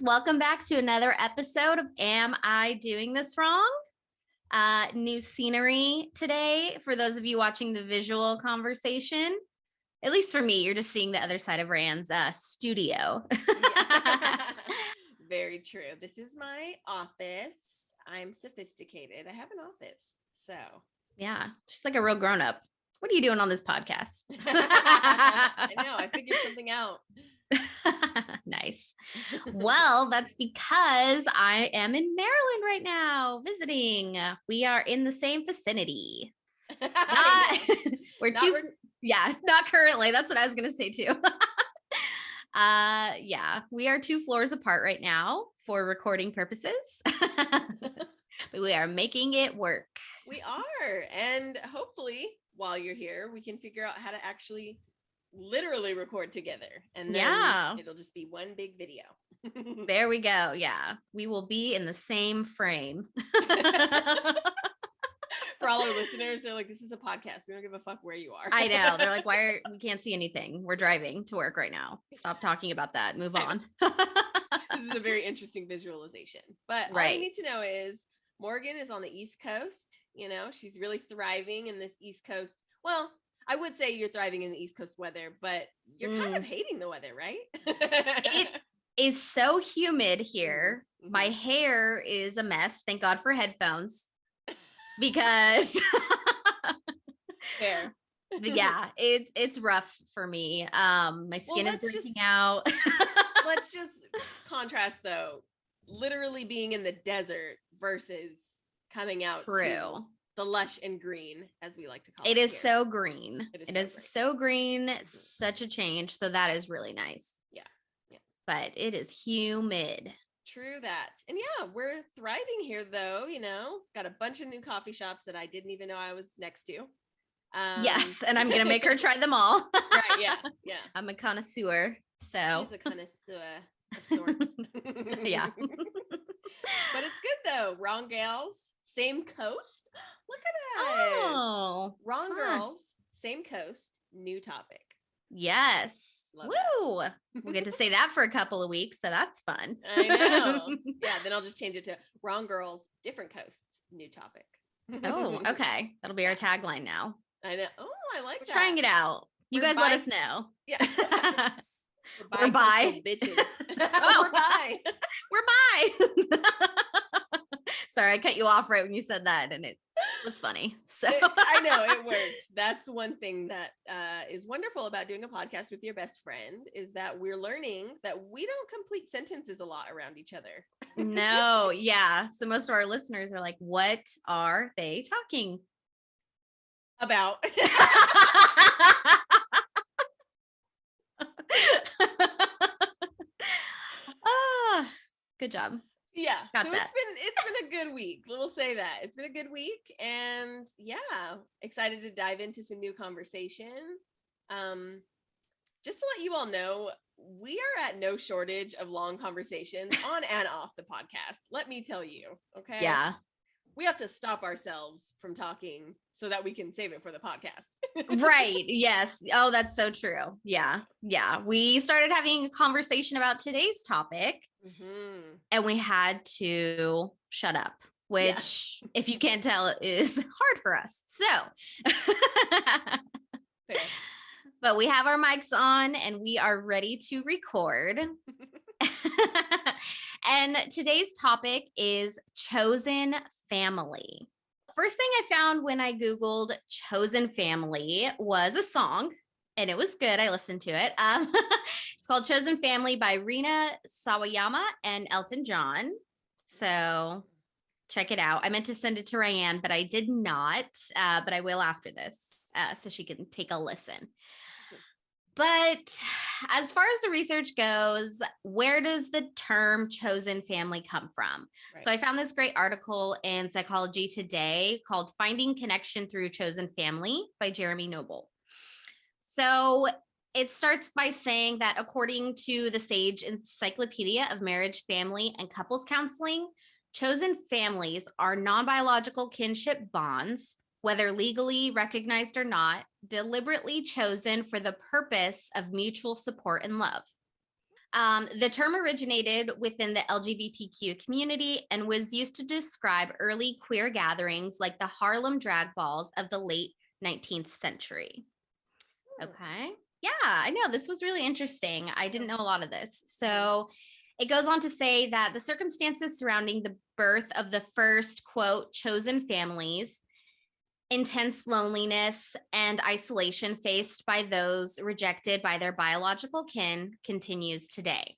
Welcome back to another episode of Am I Doing This Wrong? New scenery today for those of you watching the visual conversation. At least for me, you're just seeing the other side of Ryan's studio. Very true. This is my office. I'm sophisticated. I have an office. So yeah, she's like a real grown-up. What are you doing on this podcast? I know. I figured something out. Nice. Well, that's because I am in Maryland right now visiting. We are in the same vicinity. Not currently. That's what I was going to say too. We are 2 floors apart right now for recording purposes. But we are making it work. We are. And hopefully while you're here, we can figure out how to actually literally record together, and then it'll just be one big video. There we go. Yeah, we will be in the same frame. For all our listeners, they're like, this is a podcast, we don't give a fuck where you are. I know, they're like, we can't see anything, we're driving to work right now, stop talking about that, move on. This is a very interesting visualization, but all you need to know is Morgan is on the East Coast. You know, she's really thriving in this East Coast. Well, I would say you're thriving in the East Coast weather, but you're kind of hating the weather, right? It is so humid here. Mm-hmm. My hair is a mess. Thank God for headphones. Because yeah, it's rough for me. My skin is breaking out. Let's just contrast though, literally being in the desert versus coming out to the lush and green, as we like to call it. It is so green. It is so green. Mm-hmm. Such a change. So that is really nice. Yeah. But it is humid. True that. And yeah, we're thriving here though, you know, got a bunch of new coffee shops that I didn't even know I was next to. Yes, and I'm going to make her try them all. Right, yeah. I'm a connoisseur, so. She's a connoisseur of sorts. Yeah. But it's good though. Wrong gals, same coast. Look at that. Oh, Wrong girls, same coast, new topic. Yes. Woo! We'll get to say that for a couple of weeks, so that's fun. I know. Yeah, then I'll just change it to wrong girls, different coasts, new topic. Oh, okay. That'll be our tagline now. I know. Oh, I like that. We're trying it out. You guys let us know. Yeah. We're bi. Bitches. We're bi. We're bi. Sorry, I cut you off right when you said that, and it was funny. So I know it works. That's one thing that is wonderful about doing a podcast with your best friend, is that we're learning that we don't complete sentences a lot around each other. No, yeah. So most of our listeners are like, what are they talking about? Good job. Yeah. So it's been a good week. We'll say that. It's been a good week, and yeah, excited to dive into some new conversation. Just to let you all know, we are at no shortage of long conversations on and off the podcast. Let me tell you. Okay. Yeah. We have to stop ourselves from talking so that we can save it for the podcast. Right. Yes. Oh, that's so true. Yeah. Yeah. We started having a conversation about today's topic, and we had to shut up, which, if you can't tell, is hard for us. So, but we have our mics on and we are ready to record. And today's topic is chosen family. First thing I found when I Googled chosen family was a song, and it was good. I listened to it. It's called Chosen Family by Rina Sawayama and Elton John. So check it out. I meant to send it to Ryann, but I did not, but I will after this, so she can take a listen. But as far as the research goes, where does the term chosen family come from? Right. So I found this great article in Psychology Today called Finding Connection Through Chosen Family by Jeremy Noble. So it starts by saying that according to the Sage Encyclopedia of Marriage, Family, and Couples Counseling, chosen families are non-biological kinship bonds whether legally recognized or not, deliberately chosen for the purpose of mutual support and love. The term originated within the LGBTQ community and was used to describe early queer gatherings like the Harlem drag balls of the late 19th century. Okay. Yeah, I know. This was really interesting. I didn't know a lot of this. So it goes on to say that the circumstances surrounding the birth of the first, quote, chosen families, intense loneliness and isolation faced by those rejected by their biological kin continues today.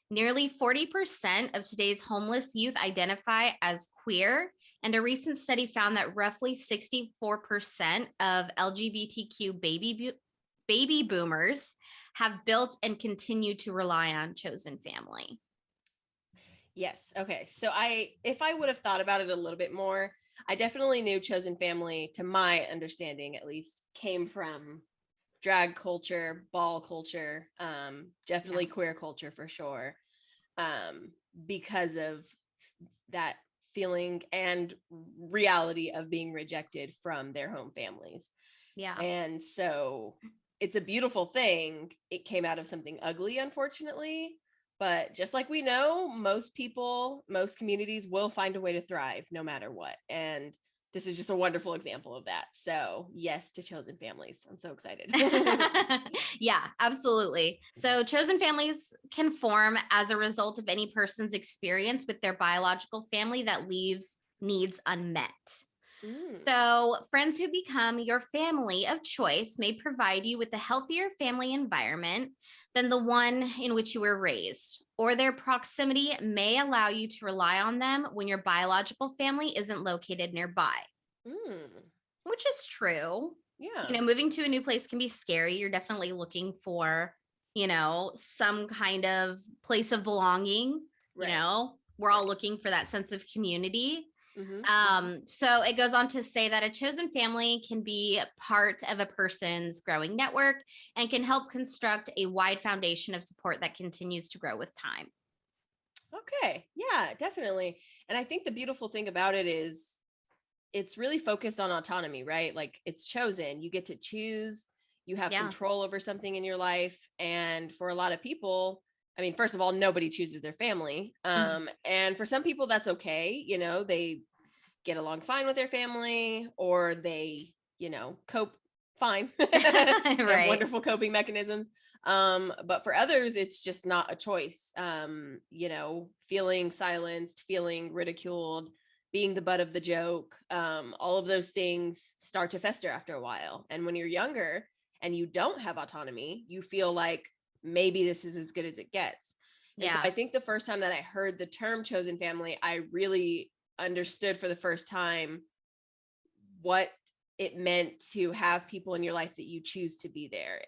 Nearly 40% of today's homeless youth identify as queer, and a recent study found that roughly 64% of LGBTQ baby boomers have built and continue to rely on chosen family. Yes. Okay. So if I would have thought about it a little bit more, I definitely knew chosen family, to my understanding at least, came from drag culture, ball culture, definitely queer culture for sure, because of that feeling and reality of being rejected from their home families. Yeah. And so it's a beautiful thing. It came out of something ugly, unfortunately. But just like we know, most people, most communities will find a way to thrive no matter what. And this is just a wonderful example of that. So yes to chosen families. I'm so excited. Yeah, absolutely. So chosen families can form as a result of any person's experience with their biological family that leaves needs unmet. So friends who become your family of choice may provide you with a healthier family environment than the one in which you were raised, or their proximity may allow you to rely on them when your biological family isn't located nearby, which is true. Yeah. You know, moving to a new place can be scary. You're definitely looking for, you know, some kind of place of belonging. Right. You know, we're all looking for that sense of community. So it goes on to say that a chosen family can be part of a person's growing network and can help construct a wide foundation of support that continues to grow with time. Okay. Yeah, definitely. And I think the beautiful thing about it is it's really focused on autonomy, right? Like it's chosen. You get to choose. You have control over something in your life. And for a lot of people, I mean, first of all, nobody chooses their family. And for some people, that's okay. You know, they get along fine with their family, or they, you know, cope fine. Have wonderful coping mechanisms. But for others, it's just not a choice. You know, feeling silenced, feeling ridiculed, being the butt of the joke. All of those things start to fester after a while. And when you're younger and you don't have autonomy, you feel like maybe this is as good as it gets. And so I think the first time that I heard the term chosen family, I really understood for the first time what it meant to have people in your life that you choose to be there.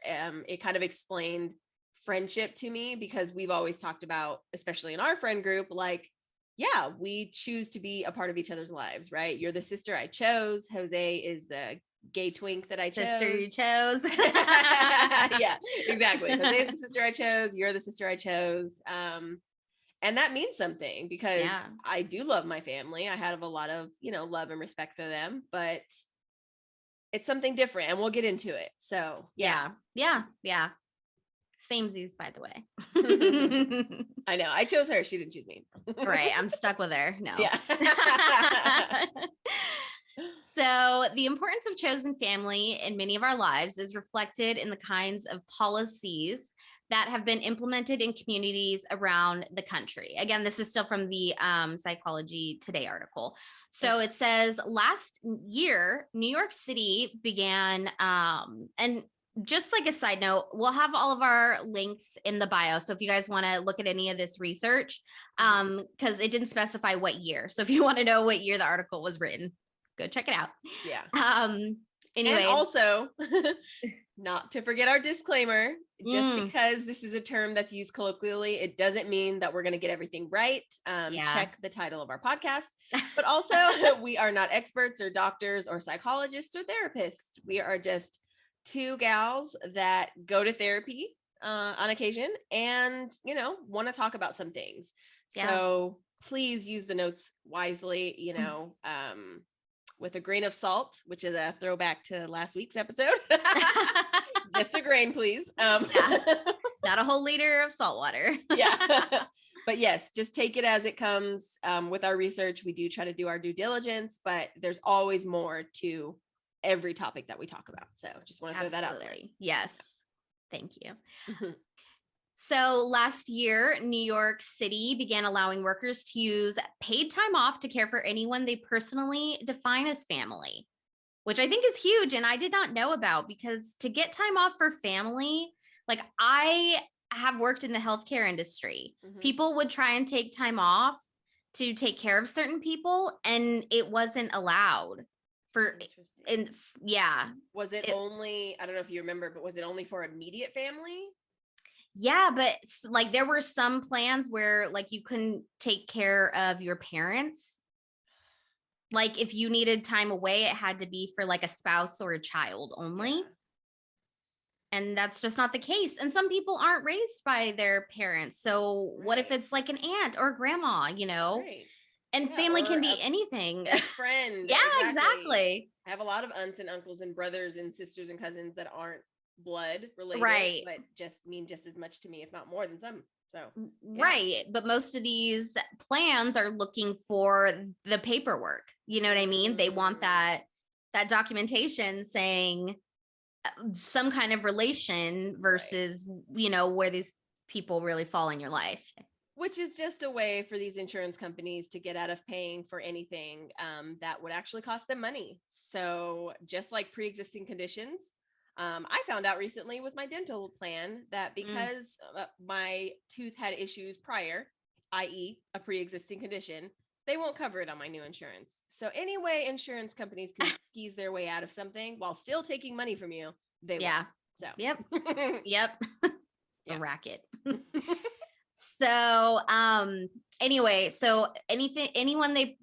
It kind of explained friendship to me, because we've always talked about, especially in our friend group, like, yeah, we choose to be a part of each other's lives, right? You're the sister I chose. Jose is the gay twink that I chose. Sister you chose. Yeah, exactly. Jose is the sister I chose. You're the sister I chose. And that means something, because I do love my family. I have a lot of, you know, love and respect for them, but it's something different, and we'll get into it. So yeah. Samesies, by the way. I know. I chose her. She didn't choose me. Right. I'm stuck with her. No. Yeah. So the importance of chosen family in many of our lives is reflected in the kinds of policies that have been implemented in communities around the country. Again, this is still from the Psychology Today article. So it says last year, New York City began, and just like a side note, we'll have all of our links in the bio. So if you guys want to look at any of this research, because it didn't specify what year. So if you want to know what year the article was written, go check it out. Yeah. Anyway, and also not to forget our disclaimer, just because this is a term that's used colloquially, it doesn't mean that we're going to get everything right. Check the title of our podcast, but also we are not experts or doctors or psychologists or therapists. We are just two gals that go to therapy on occasion and, you know, want to talk about some things. So please use the notes wisely, you know, with a grain of salt, which is a throwback to last week's episode. Just a grain, please. Yeah. Not a whole liter of salt water. Yeah. But yes, just take it as it comes. With our research, we do try to do our due diligence, but there's always more to every topic that we talk about. So just want to throw that out there. Yes. Thank you. So last year, New York City began allowing workers to use paid time off to care for anyone they personally define as family, which I think is huge. And I did not know about, because to get time off for family, like I have worked in the healthcare industry. People would try and take time off to take care of certain people, and it wasn't allowed. Was it only, I don't know if you remember, but was it only for immediate family? Yeah, but like there were some plans where like you couldn't take care of your parents. Like if you needed time away, it had to be for like a spouse or a child only. Yeah. And that's just not the case. And some people aren't raised by their parents. So what if it's like an aunt or grandma, you know? Right. And family can be anything. Best friend. Yeah, exactly. I have a lot of aunts and uncles and brothers and sisters and cousins that aren't blood related, right, but just mean just as much to me, if not more than some. So yeah. Right. But most of these plans are looking for the paperwork. You know what I mean? They want that documentation saying some kind of relation versus, you know, where these people really fall in your life. Which is just a way for these insurance companies to get out of paying for anything that would actually cost them money. So just like pre-existing conditions, I found out recently with my dental plan that because my tooth had issues prior, i.e. a pre-existing condition, they won't cover it on my new insurance. So any way insurance companies can squeeze their way out of something while still taking money from you, they will. So yep. It's a racket. So anyway, so anyone they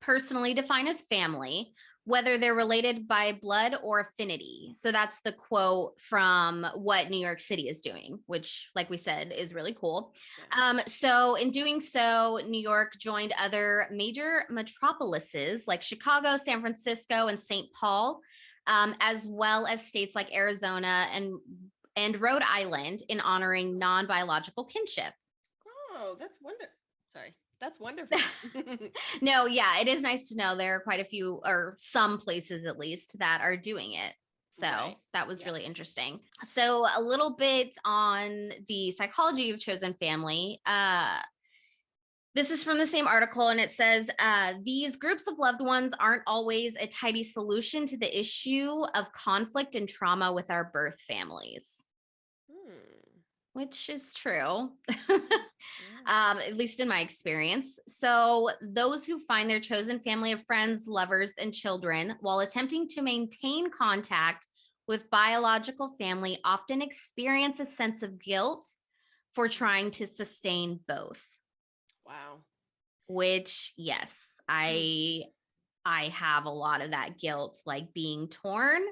personally define as family, whether they're related by blood or affinity. So that's the quote from what New York City is doing, which, like we said, is really cool. Yeah. So in doing so, New York joined other major metropolises like Chicago, San Francisco, and St. Paul, as well as states like Arizona and Rhode Island in honoring non-biological kinship. Oh, that's wonderful. Sorry. That's wonderful. No, yeah, it is nice to know there are quite a few, or some places at least, that are doing it. So that was really interesting. So a little bit on the psychology of chosen family. This is from the same article, and it says, these groups of loved ones aren't always a tidy solution to the issue of conflict and trauma with our birth families. Which is true, at least in my experience. So those who find their chosen family of friends, lovers, and children while attempting to maintain contact with biological family often experience a sense of guilt for trying to sustain both. Wow. Which, yes, I have a lot of that guilt, like being torn.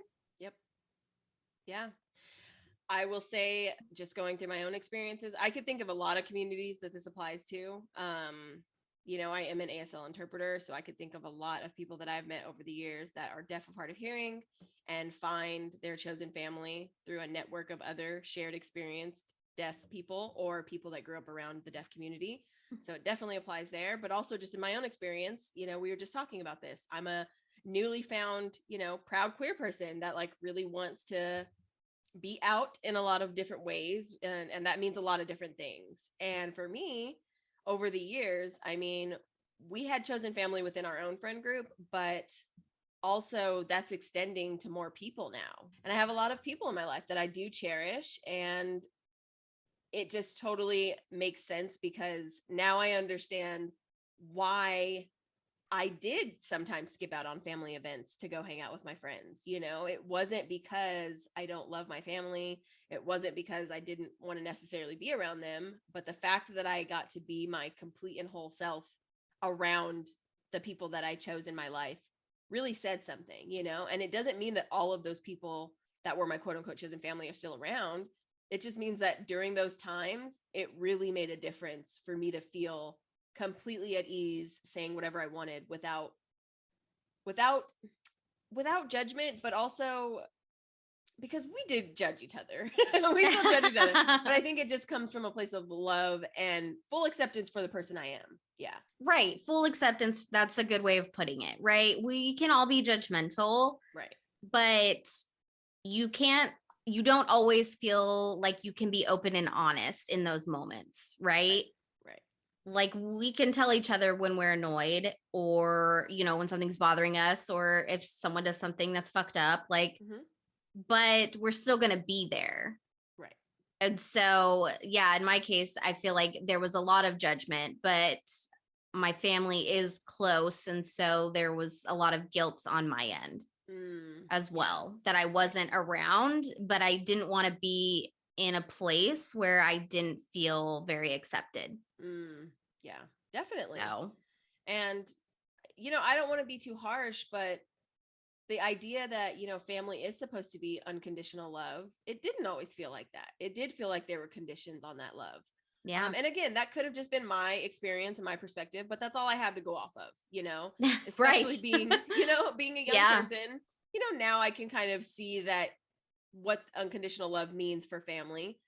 Yep. Yeah. I will say, just going through my own experiences, I could think of a lot of communities that this applies to. You know, I am an ASL interpreter, so I could think of a lot of people that I've met over the years that are deaf of hard of hearing and find their chosen family through a network of other shared experienced deaf people or people that grew up around the deaf community. So it definitely applies there, but also just in my own experience, you know, we were just talking about this. I'm a newly found, you know, proud queer person that like really wants to be out in a lot of different ways. And that means a lot of different things. And for me, over the years, I mean, we had chosen family within our own friend group, but also that's extending to more people now. And I have a lot of people in my life that I do cherish, and it just totally makes sense because now I understand why I did sometimes skip out on family events to go hang out with my friends. You know, it wasn't because I don't love my family. It wasn't because I didn't want to necessarily be around them, but the fact that I got to be my complete and whole self around the people that I chose in my life really said something, you know. And it doesn't mean that all of those people that were my quote unquote chosen family are still around. It just means that during those times, it really made a difference for me to feel completely at ease saying whatever I wanted without without judgment, but also because we did judge each other. We still judge each other. But I think it just comes from a place of love and full acceptance for the person I am. Yeah. Right. Full acceptance. That's a good way of putting it, right? We can all be judgmental. Right. But you don't always feel like you can be open and honest in those moments, right? Right. Like we can tell each other when we're annoyed or, when something's bothering us or if someone does something that's fucked up, like, but we're still going to be there. Right. And so, yeah, in my case, I feel like there was a lot of judgment, but my family is close. And so there was a lot of guilt on my end as well, that I wasn't around, but I didn't want to be in a place where I didn't feel very accepted. Yeah, definitely. So. And, I don't want to be too harsh, but the idea that, family is supposed to be unconditional love, it didn't always feel like that. It did feel like there were conditions on that love. Yeah. And again, that could have just been my experience and my perspective, but that's all I have to go off of, especially right. being, being a young person, now I can kind of see that what unconditional love means for family.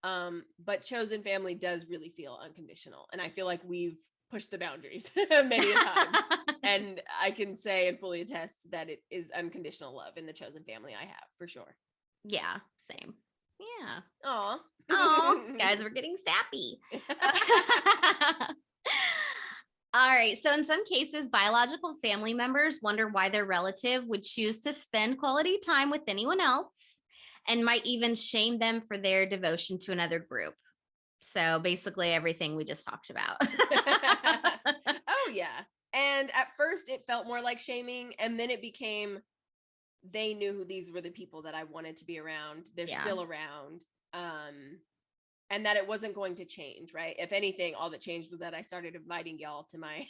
But chosen family does really feel unconditional. And I feel like we've pushed the boundaries many times. And I can say and fully attest that it is unconditional love in the chosen family I have, for sure. Yeah, same. Yeah. Aw. Guys, we're getting sappy. All right. So in some cases, biological family members wonder why their relative would choose to spend quality time with anyone else and might even shame them for their devotion to another group. So basically everything we just talked about. Oh, yeah. And at first it felt more like shaming, and then it became, they knew who these were the people that I wanted to be around. They're still around. And that it wasn't going to change, right? If anything, all that changed was that I started inviting y'all to my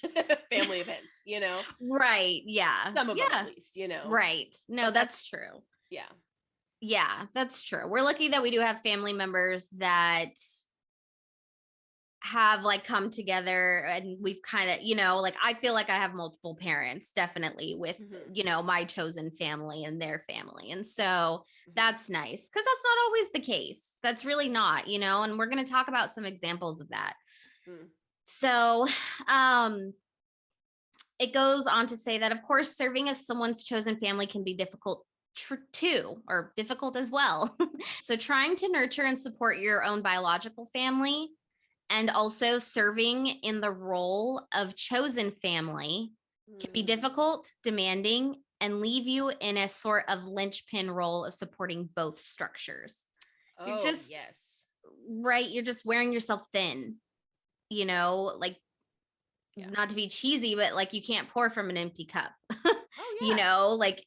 family events, Right. Yeah. Some of them at least, Right. No, that's true. Yeah. Yeah, that's true. We're lucky that we do have family members that have like come together and we've kind of, like I feel like I have multiple parents definitely with, my chosen family and their family. And so that's nice because that's not always the case. That's really not, and we're going to talk about some examples of that. So, it goes on to say that, of course, serving as someone's chosen family can be difficult too, or difficult as well. So trying to nurture and support your own biological family and also serving in the role of chosen family can be difficult, demanding, and leave you in a sort of linchpin role of supporting both structures. You're just, yes. Right. You're just wearing yourself thin, like not to be cheesy, but like you can't pour from an empty cup.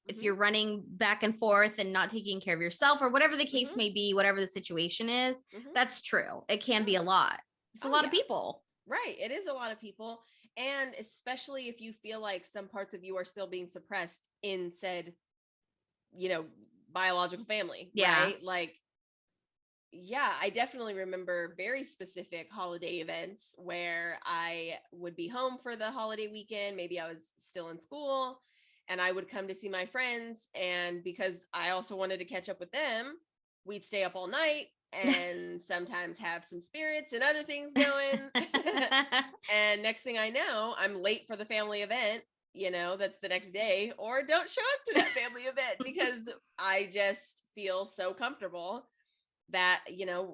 If you're running back and forth and not taking care of yourself or whatever the case may be, whatever the situation is, that's true. It can be a lot. It's a lot of people. Right. It is a lot of people. And especially if you feel like some parts of you are still being suppressed in said, biological family. Yeah. Right. Like, yeah, I definitely remember very specific holiday events where I would be home for the holiday weekend. Maybe I was still in school and I would come to see my friends. And because I also wanted to catch up with them, we'd stay up all night and sometimes have some spirits and other things going. And next thing I know, I'm late for the family event, that's the next day, or don't show up to that family event because I just feel so comfortable that,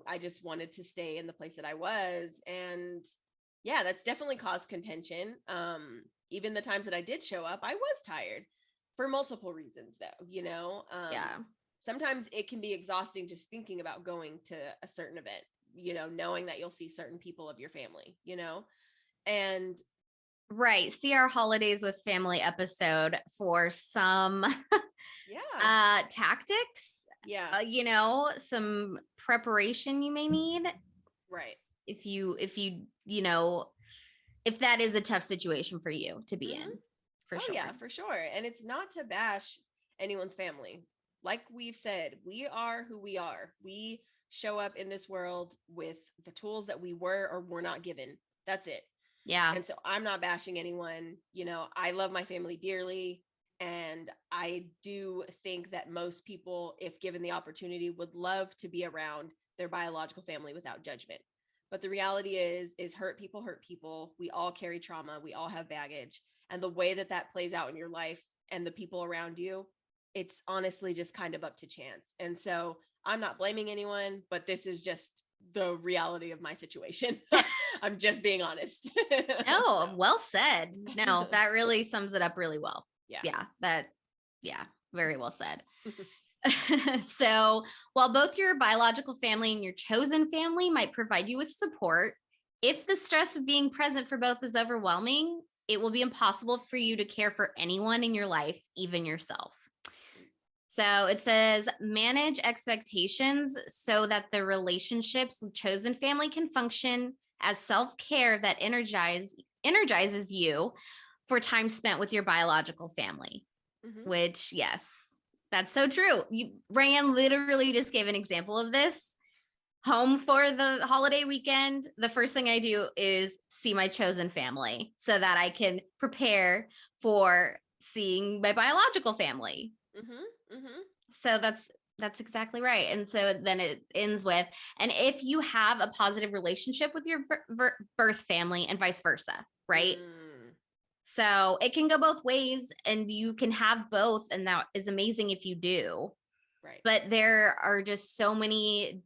I just wanted to stay in the place that I was. And yeah, that's definitely caused contention. Even the times that I did show up, I was tired for multiple reasons though, yeah. Sometimes it can be exhausting just thinking about going to a certain event, knowing that you'll see certain people of your family, and right. See our holidays with family episode for some tactics. Yeah. Some preparation you may need. Right. If that is a tough situation for you to be in. For sure. Yeah, for sure. And it's not to bash anyone's family. Like we've said, we are who we are. We show up in this world with the tools that we were or were not given. That's it. Yeah. And so I'm not bashing anyone. I love my family dearly. And I do think that most people, if given the opportunity, would love to be around their biological family without judgment. But the reality is hurt people hurt people. We all carry trauma. We all have baggage. And the way that that plays out in your life and the people around you, it's honestly just kind of up to chance. And so I'm not blaming anyone, but this is just the reality of my situation. I'm just being honest. Oh, so. Well said. No, that really sums it up really well. Yeah. Very well said. So while both your biological family and your chosen family might provide you with support, if the stress of being present for both is overwhelming, it will be impossible for you to care for anyone in your life, even yourself. So it says, manage expectations so that the relationships with chosen family can function as self-care that energizes you for time spent with your biological family, which, yes, that's so true. Ryann literally just gave an example of this. Home for the holiday weekend, the first thing I do is see my chosen family so that I can prepare for seeing my biological family. So that's exactly right. And so then it ends with, and if you have a positive relationship with your birth family and vice versa, right? So it can go both ways and you can have both. And that is amazing if you do. Right. But there are just so many,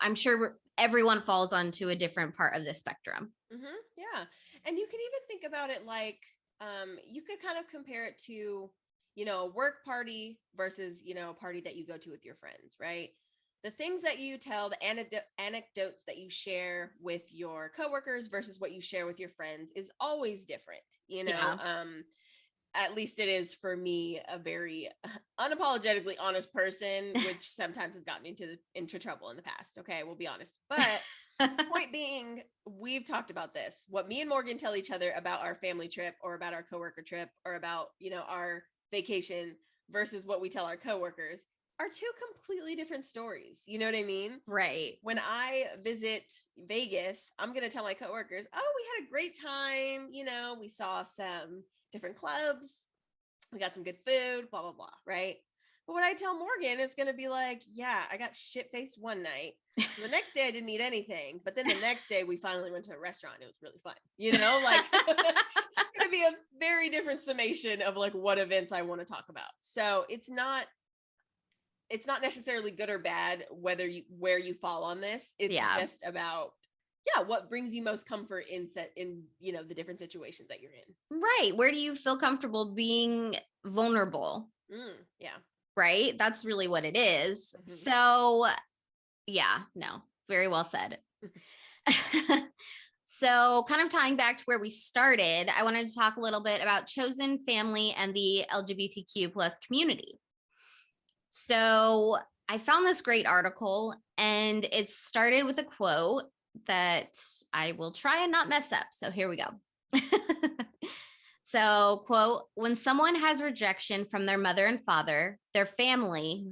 I'm sure everyone falls onto a different part of the spectrum. Yeah. And you can even think about it like, you could kind of compare it to, a work party versus, a party that you go to with your friends, right? The things that you tell, the anecdotes that you share with your coworkers versus what you share with your friends is always different, Yeah. At least it is for me, a very unapologetically honest person, which sometimes has gotten me into trouble in the past. Okay, we'll be honest. But point being, we've talked about this. What me and Morgan tell each other about our family trip or about our coworker trip or about, our vacation versus what we tell our coworkers are two completely different stories. You know what I mean? Right. When I visit Vegas, I'm going to tell my coworkers, oh, we had a great time. We saw some different clubs. We got some good food, blah, blah, blah. Right. But when I tell Morgan, it's going to be like, yeah, I got shit-faced one night. So the next day I didn't eat anything. But then the next day we finally went to a restaurant. It was really fun. It's going to be a very different summation of like what events I want to talk about. So it's not necessarily good or bad where you fall on this. It's just about what brings you most comfort in the different situations that you're in. Right. Where do you feel comfortable being vulnerable? Yeah. Right. That's really what it is. So no, very well said. So kind of tying back to where we started, I wanted to talk a little bit about chosen family and the LGBTQ plus community. So I found this great article and it started with a quote that I will try and not mess up. So here we go. So, quote, when someone has rejection from their mother and father, their family,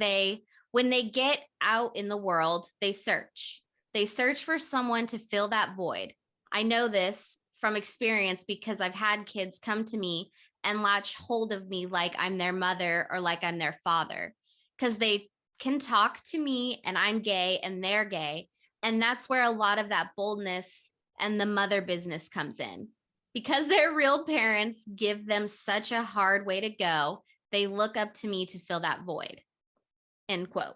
when they get out in the world, they search. They search for someone to fill that void. I know this from experience because I've had kids come to me and latch hold of me like I'm their mother or like I'm their father, because they can talk to me and I'm gay and they're gay. And that's where a lot of that boldness and the mother business comes in. Because their real parents give them such a hard way to go, they look up to me to fill that void. End quote.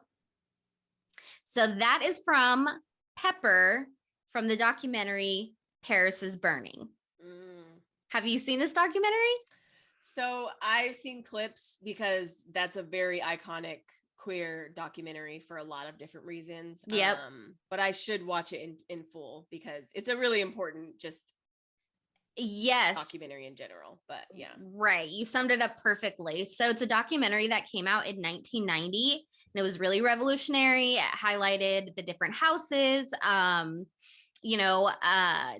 So that is from Pepper from the documentary Paris is Burning. Have you seen this documentary? So I've seen clips because that's a very iconic queer documentary for a lot of different reasons. Yep. But I should watch it in full because it's a really important documentary in general. But yeah. Right. You summed it up perfectly. So it's a documentary that came out in 1990 and it was really revolutionary. It highlighted the different houses,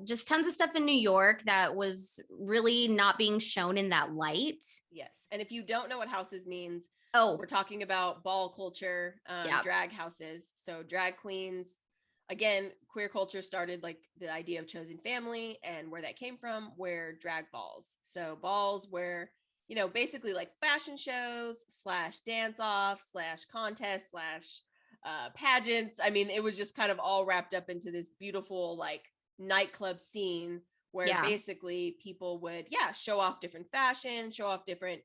just tons of stuff in New York that was really not being shown in that light. Yes. And if you don't know what houses means, we're talking about ball culture, drag houses. So drag queens, again, queer culture started like the idea of chosen family and where that came from, where drag balls. So balls where basically like fashion shows / dance off / contest / pageants. I mean, it was just kind of all wrapped up into this beautiful like nightclub scene where basically people would show off different fashion, show off different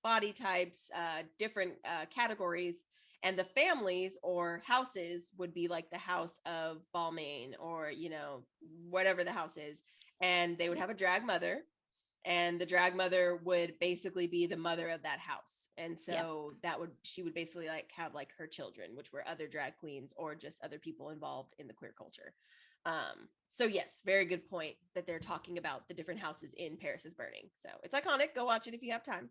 body types, different categories. And the families or houses would be like the house of Balmain or whatever the house is, and they would have a drag mother, and the drag mother would basically be the mother of that house. And so she would basically like have like her children, which were other drag queens or just other people involved in the queer culture. So yes, very good point that they're talking about the different houses in Paris is Burning. So it's iconic. Go watch it if you have time.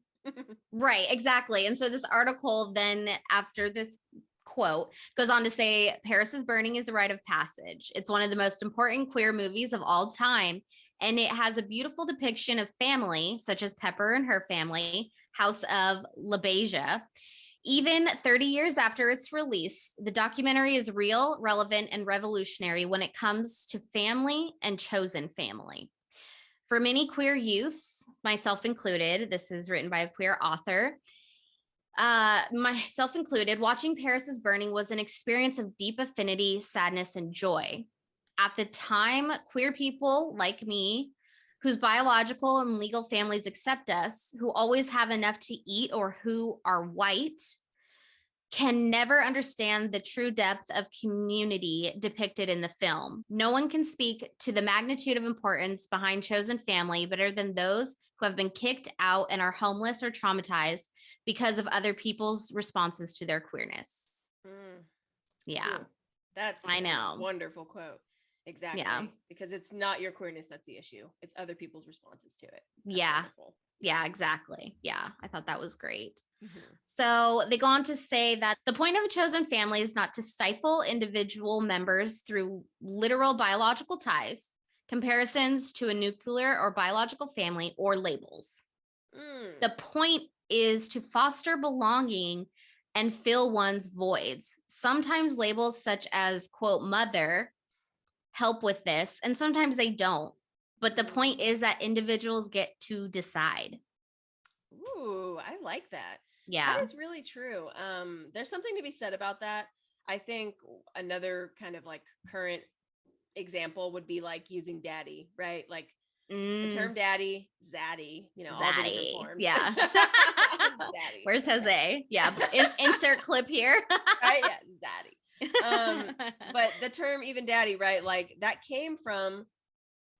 Right, exactly. And so this article then, after this quote, goes on to say, Paris is Burning is a rite of passage. It's one of the most important queer movies of all time. And it has a beautiful depiction of family, such as Pepper and her family, House of LaBeija. Even 30 years after its release, the documentary is real, relevant, and revolutionary when it comes to family and chosen family. For many queer youths, myself included, this is written by a queer author, myself included, watching Paris is Burning was an experience of deep affinity, sadness, and joy. At the time, queer people like me, whose biological and legal families accept us, who always have enough to eat, or who are white, can never understand the true depth of community depicted in the film. No one can speak to the magnitude of importance behind chosen family better than those who have been kicked out and are homeless or traumatized because of other people's responses to their queerness. Yeah. Cool. That's I know. A wonderful quote. Exactly. Yeah. Because it's not your queerness that's the issue. It's other people's responses to it. That's wonderful. Yeah, exactly. Yeah, I thought that was great. Mm-hmm. So they go on to say that the point of a chosen family is not to stifle individual members through literal biological ties, comparisons to a nuclear or biological family, or labels. The point is to foster belonging and fill one's voids. Sometimes labels such as, quote, mother help with this, and sometimes they don't. But the point is that individuals get to decide. Ooh, I like that. Yeah. That is really true. There's something to be said about that. I think another kind of like current example would be like using daddy, right? Like the term daddy, zaddy, all the different forms. Yeah. Zaddy. Where's Jose? Yeah. Insert clip here. Right? Yeah, zaddy. But the term even daddy, right? Like that came from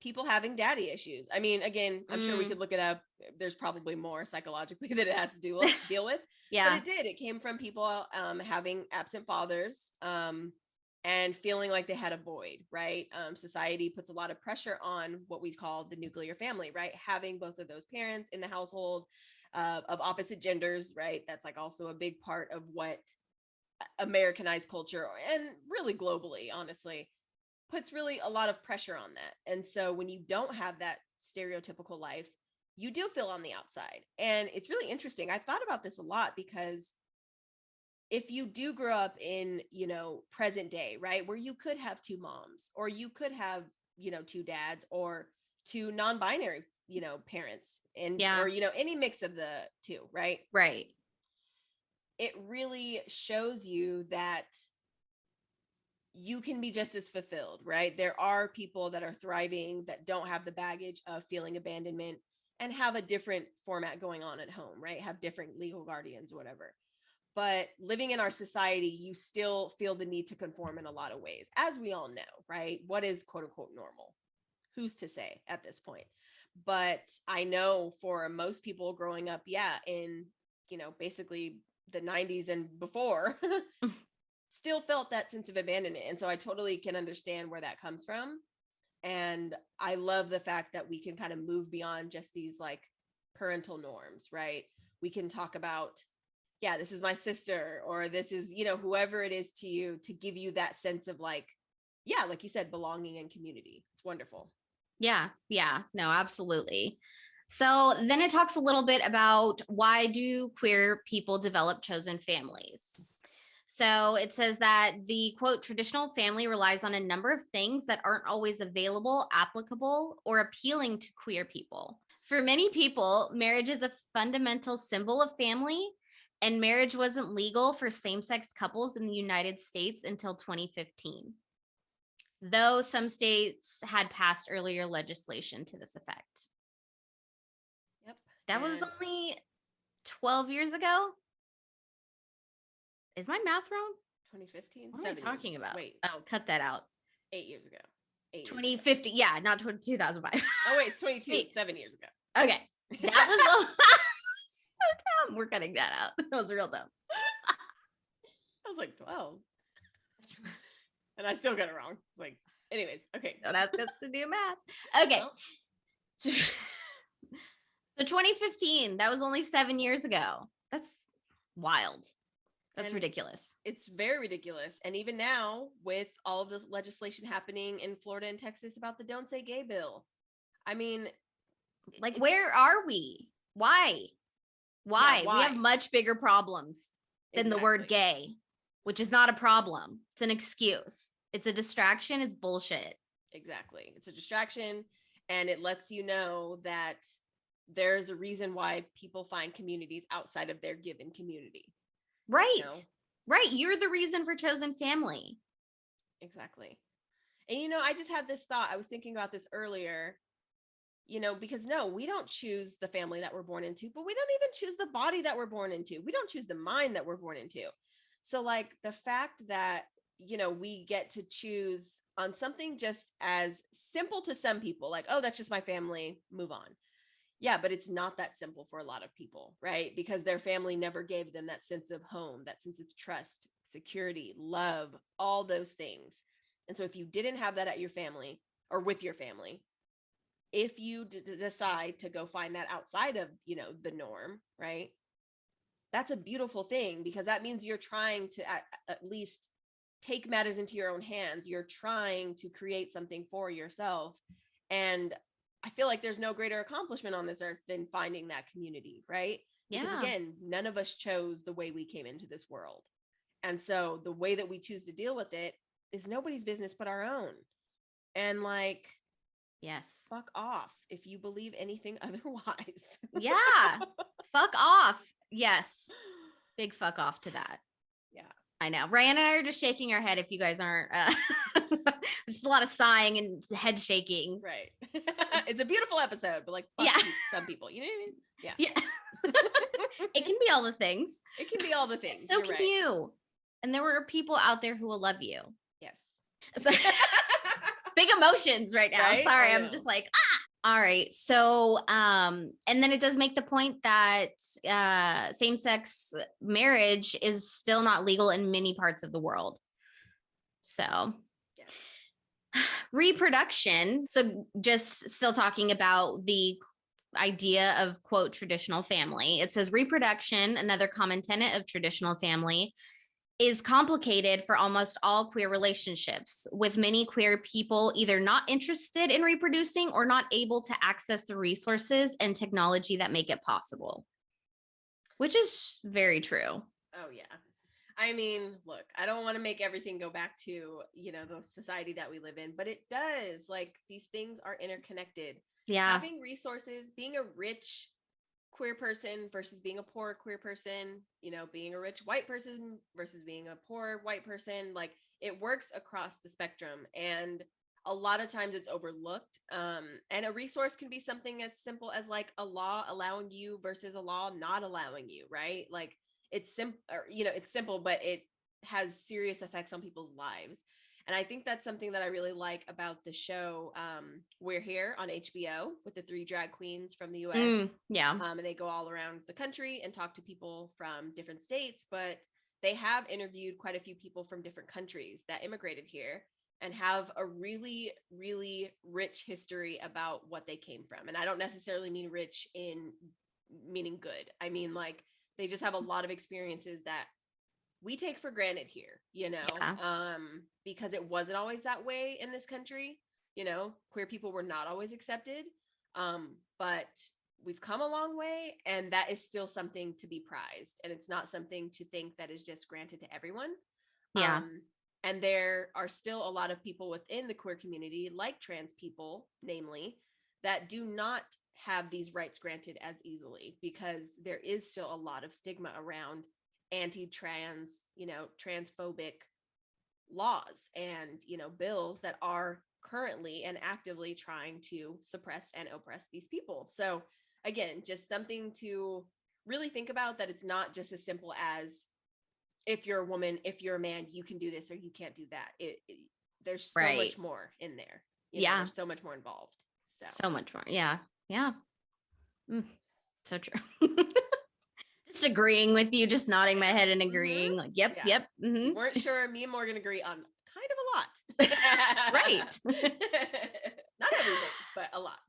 people having daddy issues. I mean, again, I'm sure we could look it up. There's probably more psychologically that it has to deal with. Yeah. But it did. It came from people having absent fathers and feeling like they had a void, right? Society puts a lot of pressure on what we call the nuclear family, right? Having both of those parents in the household of opposite genders, right? That's like also a big part of what Americanized culture, and really globally, honestly, puts really a lot of pressure on that. And so when you don't have that stereotypical life, you do feel on the outside. And it's really interesting. I thought about this a lot because if you do grow up in, present day, right, where you could have two moms, or you could have, two dads, or two non-binary, parents, and or any mix of the two, right? Right. It really shows you that you can be just as fulfilled, right? There are people that are thriving that don't have the baggage of feeling abandonment and have a different format going on at home, right? Have different legal guardians, whatever. But living in our society, you still feel the need to conform in a lot of ways, as we all know, right? What is quote unquote normal? Who's to say at this point? But I know for most people growing up, in, basically the 90s and before, still felt that sense of abandonment. And so I totally can understand where that comes from. And I love the fact that we can kind of move beyond just these like parental norms, right? We can talk about, this is my sister, or this is, whoever it is to you, to give you that sense of like, like you said, belonging and community. It's wonderful. Yeah. No, absolutely. So then it talks a little bit about why do queer people develop chosen families? So it says that the, quote, traditional family relies on a number of things that aren't always available, applicable, or appealing to queer people. For many people, marriage is a fundamental symbol of family, and marriage wasn't legal for same-sex couples in the United States until 2015, though some states had passed earlier legislation to this effect. Yep. That was only 12 years ago. Is my math wrong? 2015? What am I talking about? Wait. Oh, cut that out. 8 years ago. 2050. Yeah, not 2005. Oh, wait, it's 22. Wait. 7 years ago. Okay. That was so dumb. We're cutting that out. That was real dumb. I was like, 12. And I still got it wrong. Like, anyways, okay. Don't ask us to do math. Okay. Well. So 2015, that was only 7 years ago. That's wild. That's ridiculous. It's very ridiculous. And even now, with all of the legislation happening in Florida and Texas about the Don't Say Gay bill, I mean, like, where are we? Why? Why? Yeah, why? We have much bigger problems than the word gay, which is not a problem. It's an excuse. It's a distraction. It's bullshit. Exactly. It's a distraction. And it lets you know that there's a reason why people find communities outside of their given community. Right. You know? Right. You're the reason for chosen family. Exactly. And, I just had this thought. I was thinking about this earlier, because no, we don't choose the family that we're born into, but we don't even choose the body that we're born into. We don't choose the mind that we're born into. So like the fact that, we get to choose on something just as simple to some people, like, oh, that's just my family, move on. Yeah, but it's not that simple for a lot of people, right? Because their family never gave them that sense of home, that sense of trust, security, love, all those things. And so if you didn't have that at your family or with your family, if you decide to go find that outside of, the norm, right? That's a beautiful thing, because that means you're trying to at least take matters into your own hands. You're trying to create something for yourself. And I feel like there's no greater accomplishment on this earth than finding that community, right? Because again, none of us chose the way we came into this world. And so the way that we choose to deal with it is nobody's business but our own. And like, yes, fuck off if you believe anything otherwise. Yeah. Fuck off. Yes. Big fuck off to that. Yeah. I know. Ryann and I are just shaking our head if you guys aren't. Just a lot of sighing and head shaking. Right. It's a beautiful episode, but like, fuck some people. You know what I mean? Yeah. It can be all the things. It can be all the things. So can you. And there were people out there who will love you. Yes. So, big emotions right now. Right? Sorry, I'm just like, All right. So, and then it does make the point that same-sex marriage is still not legal in many parts of the world. So, reproduction. So just still talking about the idea of, quote, traditional family. It says reproduction, another common tenet of traditional family, is complicated for almost all queer relationships, with many queer people either not interested in reproducing or not able to access the resources and technology that make it possible, which is very true. Oh, yeah. I mean, look, I don't want to make everything go back to, the society that we live in, but it does. Like, these things are interconnected. Yeah. Having resources, being a rich queer person versus being a poor queer person, being a rich white person versus being a poor white person, like, it works across the spectrum. And a lot of times it's overlooked. And a resource can be something as simple as like a law allowing you versus a law not allowing you, right? Like, it's simple, but it has serious effects on people's lives. And I think that's something that I really like about the show. We're Here on HBO with the 3 drag queens from the US. And they go all around the country and talk to people from different states, but they have interviewed quite a few people from different countries that immigrated here and have a really, really rich history about what they came from. And I don't necessarily mean rich in meaning good. I mean, like, they just have a lot of experiences that we take for granted here, because it wasn't always that way in this country. Queer people were not always accepted, but we've come a long way, and that is still something to be prized. And it's not something to think that is just granted to everyone. And there are still a lot of people within the queer community, like trans people, namely, that do not have these rights granted as easily, because there is still a lot of stigma around anti-trans, transphobic laws and, bills that are currently and actively trying to suppress and oppress these people. So again, just something to really think about, that it's not just as simple as, if you're a woman, if you're a man, you can do this or you can't do that. There's so much more in there. There's so much more involved. So much more. Yeah. So true. Just agreeing with you, just nodding my head and agreeing. Like, yep. We weren't sure. Me and Morgan agree on kind of a lot. Right. Not everything, but a lot.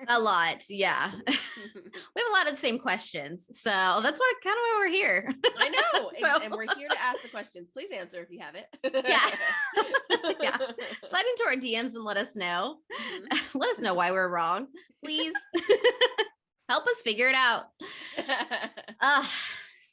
A lot. Yeah. We have a lot of the same questions. So that's why we're here. I know. And we're here to ask the questions. Please answer if you have it. Yeah. Slide into our DMs and let us know. Let us know why we're wrong. Please. Help us figure it out.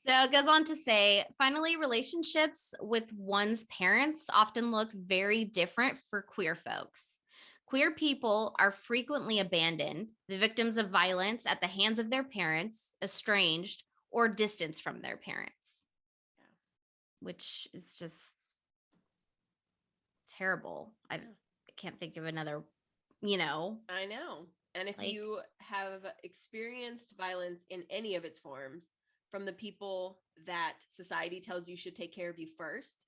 So it goes on to say, finally, relationships with one's parents often look very different for queer folks. Queer people are frequently abandoned, the victims of violence at the hands of their parents, estranged, or distanced from their parents. Yeah. Which is just terrible. I can't think of another, I know. And if you have experienced violence in any of its forms from the people that society tells you should take care of you first,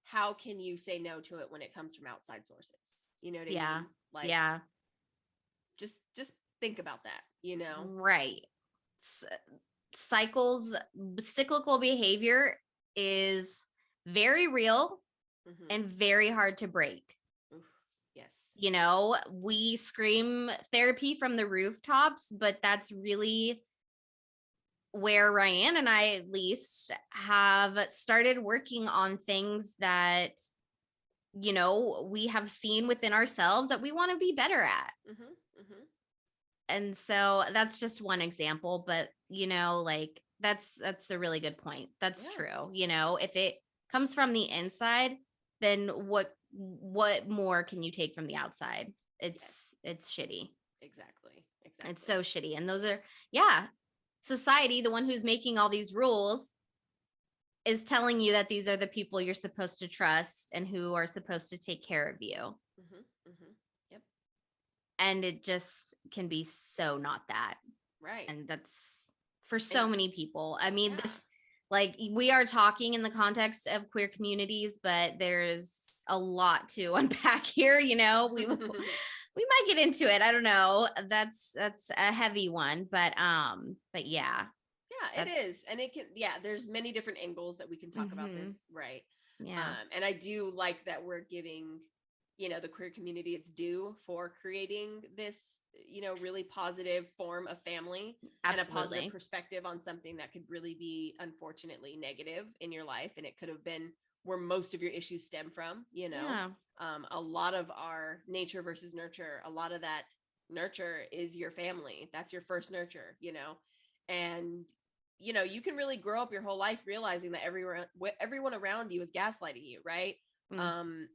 how can you say no to it when it comes from outside sources? You know what I mean? Just think about that, Right. Cyclical behavior is very real and very hard to break. Yes. We scream therapy from the rooftops, but that's really where Ryann and I, at least, have started working on things that, we have seen within ourselves that we want to be better at. And so that's just one example, but, that's a really good point. That's true. If it comes from the inside, then what more can you take from the outside? It's shitty. Exactly. It's so shitty. And those are, society, the one who's making all these rules, is telling you that these are the people you're supposed to trust and who are supposed to take care of you. Yep. And it just can be so not that. Right. And that's for so many people. I mean, this, we are talking in the context of queer communities, but there's a lot to unpack here. We might get into it. I don't know. That's a heavy one, but yeah. Yeah, it is. And it can, there's many different angles that we can talk about this. Right. Yeah. And I do like that we're giving, the queer community its due for creating this, really positive form of family. Absolutely. And a positive perspective on something that could really be, unfortunately, negative in your life. And it could have been where most of your issues stem from, a lot of our nature versus nurture, a lot of that nurture is your family. That's your first nurture, and, you can really grow up your whole life realizing that everyone around you is gaslighting you, right?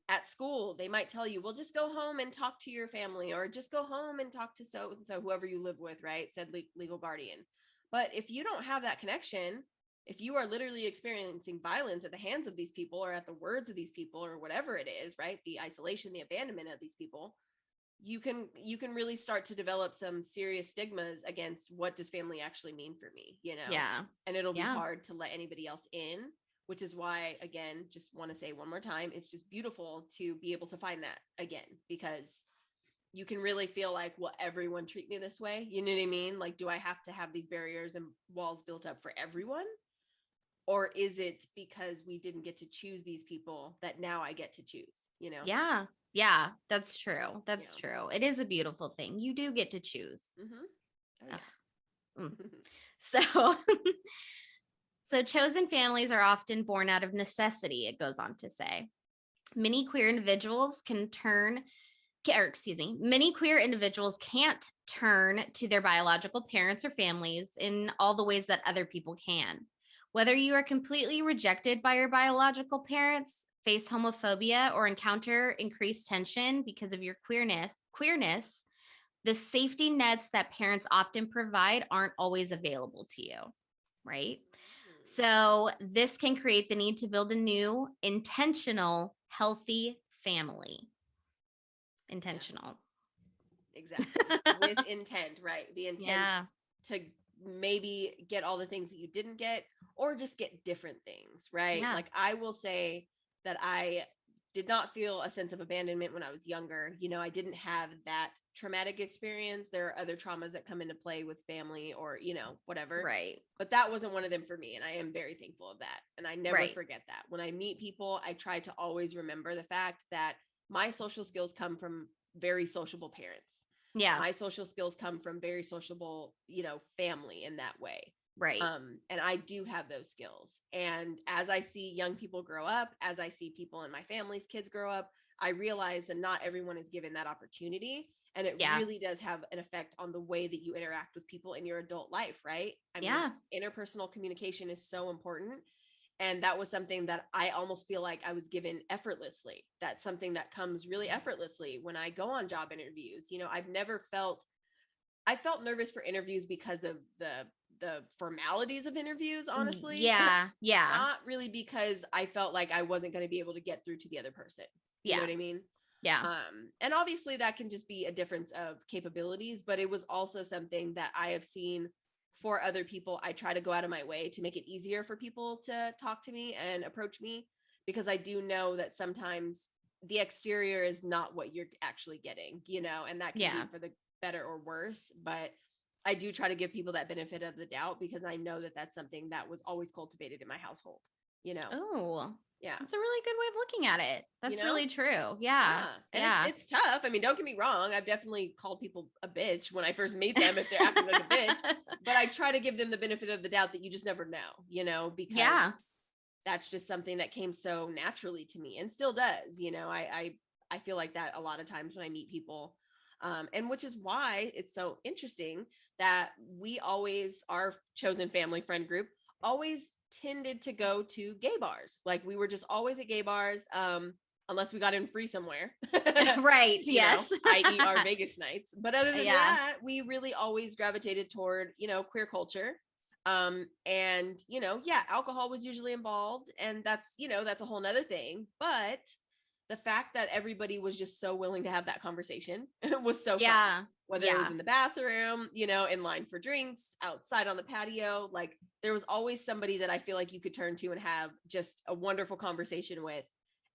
At school, they might tell you, well, just go home and talk to your family, or just go home and talk to so whoever you live with, right? Said legal guardian. But if you don't have that connection, if you are literally experiencing violence at the hands of these people, or at the words of these people, or whatever it is, right? The isolation, the abandonment of these people, you can really start to develop some serious stigmas against, what does family actually mean for me, Yeah. And it'll be hard to let anybody else in, which is why, again, just want to say one more time, it's just beautiful to be able to find that again, because you can really feel like, will everyone treat me this way? You know what I mean? Like, do I have to have these barriers and walls built up for everyone? Or is it because we didn't get to choose these people that now I get to choose, Yeah. Yeah, that's true. That's true. It is a beautiful thing. You do get to choose. Oh, yeah. So chosen families are often born out of necessity, it goes on to say. Many queer individuals can't turn to their biological parents or families in all the ways that other people can. Whether you are completely rejected by your biological parents, face homophobia, or encounter increased tension because of your queerness, the safety nets that parents often provide aren't always available to you, right? So this can create the need to build a new, intentional, healthy family. Intentional. Yeah. Exactly. With intent, right? The intent to maybe get all the things that you didn't get, or just get different things, right? Yeah. Like, I will say that I did not feel a sense of abandonment when I was younger. I didn't have that traumatic experience. There are other traumas that come into play with family or, whatever. Right. But that wasn't one of them for me. And I am very thankful of that. And I never forget that. When I meet people, I try to always remember the fact that my social skills come from very sociable parents. Yeah. My social skills come from very sociable, family in that way. Right. And I do have those skills. And as I see young people grow up, as I see people in my family's kids grow up, I realize that not everyone is given that opportunity. And it really does have an effect on the way that you interact with people in your adult life, right? I mean, interpersonal communication is so important. And that was something that I almost feel like I was given effortlessly. That's something that comes really effortlessly when I go on job interviews. I felt nervous for interviews because of the formalities of interviews, honestly. Yeah. Not really because I felt like I wasn't going to be able to get through to the other person. You know what I mean? Yeah. And obviously that can just be a difference of capabilities, but it was also something that I have seen for other people. I try to go out of my way to make it easier for people to talk to me and approach me, because I do know that sometimes the exterior is not what you're actually getting, and that can be for the better or worse. But I do try to give people that benefit of the doubt, because I know that that's something that was always cultivated in my household, Oh, yeah. That's a really good way of looking at it. That's really true. Yeah. And it's tough. I mean, don't get me wrong. I've definitely called people a bitch when I first meet them if they're acting like a bitch, but I try to give them the benefit of the doubt that you just never know, because that's just something that came so naturally to me and still does. I feel like that a lot of times when I meet people. And which is why it's so interesting that we always, our chosen family friend group, always tended to go to gay bars. Like, we were just always at gay bars, unless we got in free somewhere. Right. Yes. I.e. our Vegas nights. But other than that, we really always gravitated toward, queer culture. And, alcohol was usually involved, and that's a whole nother thing. But the fact that everybody was just so willing to have that conversation was so fun. Whether it was in the bathroom, in line for drinks, outside on the patio, like, there was always somebody that I feel like you could turn to and have just a wonderful conversation with,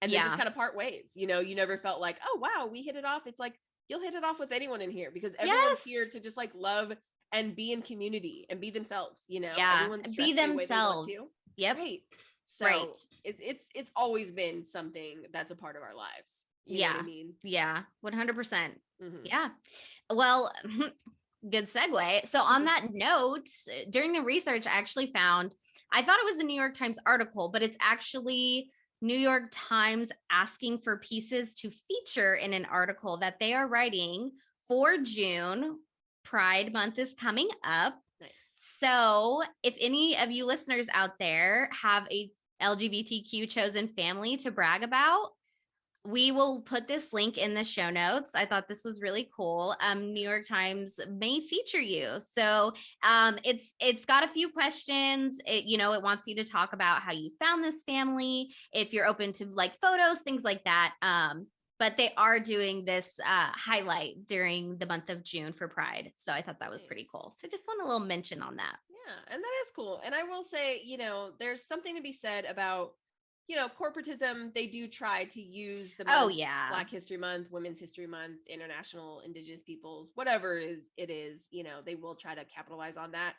and then just kind of part ways. You never felt like, oh wow, we hit it off. It's like, you'll hit it off with anyone in here, because everyone's here to just like love and be in community and be be everyone's be themselves. Yep. Right. So it's always been something that's a part of our lives. You know what I mean? Yeah. 100%. Yeah. Well, good segue. So on that note, during the research, I actually found, I thought it was a New York Times article, but it's actually New York Times asking for pieces to feature in an article that they are writing for June. Pride Month is coming up. Nice. So if any of you listeners out there have a LGBTQ chosen family to brag about, we will put this link in the show notes. I thought this was really cool. New York Times may feature you. So it's got a few questions. It wants you to talk about how you found this family, if you're open to like photos, things like that. But they are doing this highlight during the month of June for Pride. So I thought that was pretty cool. So just want a little mention on that. Yeah, and that is cool. And I will say, there's something to be said about, corporatism. They do try to use the months, Black History Month, Women's History Month, International Indigenous Peoples, whatever it is, they will try to capitalize on that.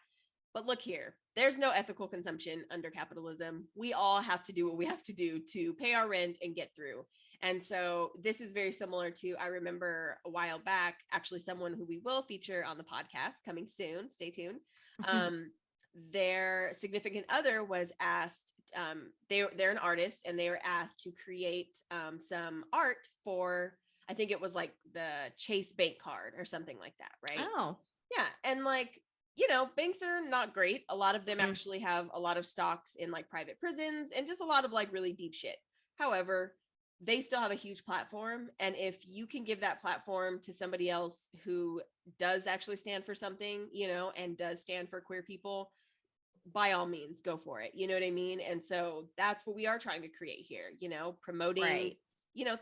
But look here, there's no ethical consumption under capitalism. We all have to do what we have to do to pay our rent and get through. And so this is very similar to, I remember a while back, actually someone who we will feature on the podcast coming soon, stay tuned. Their significant other was asked, they're an artist, and they were asked to create some art for, I think it was like the Chase bank card or something like that, right? Oh. Yeah. And like, banks are not great. A lot of them actually have a lot of stocks in like private prisons and just a lot of like really deep shit. However, they still have a huge platform. And if you can give that platform to somebody else who does actually stand for something, and does stand for queer people, by all means, go for it. You know what I mean? And so that's what we are trying to create here, promoting, right.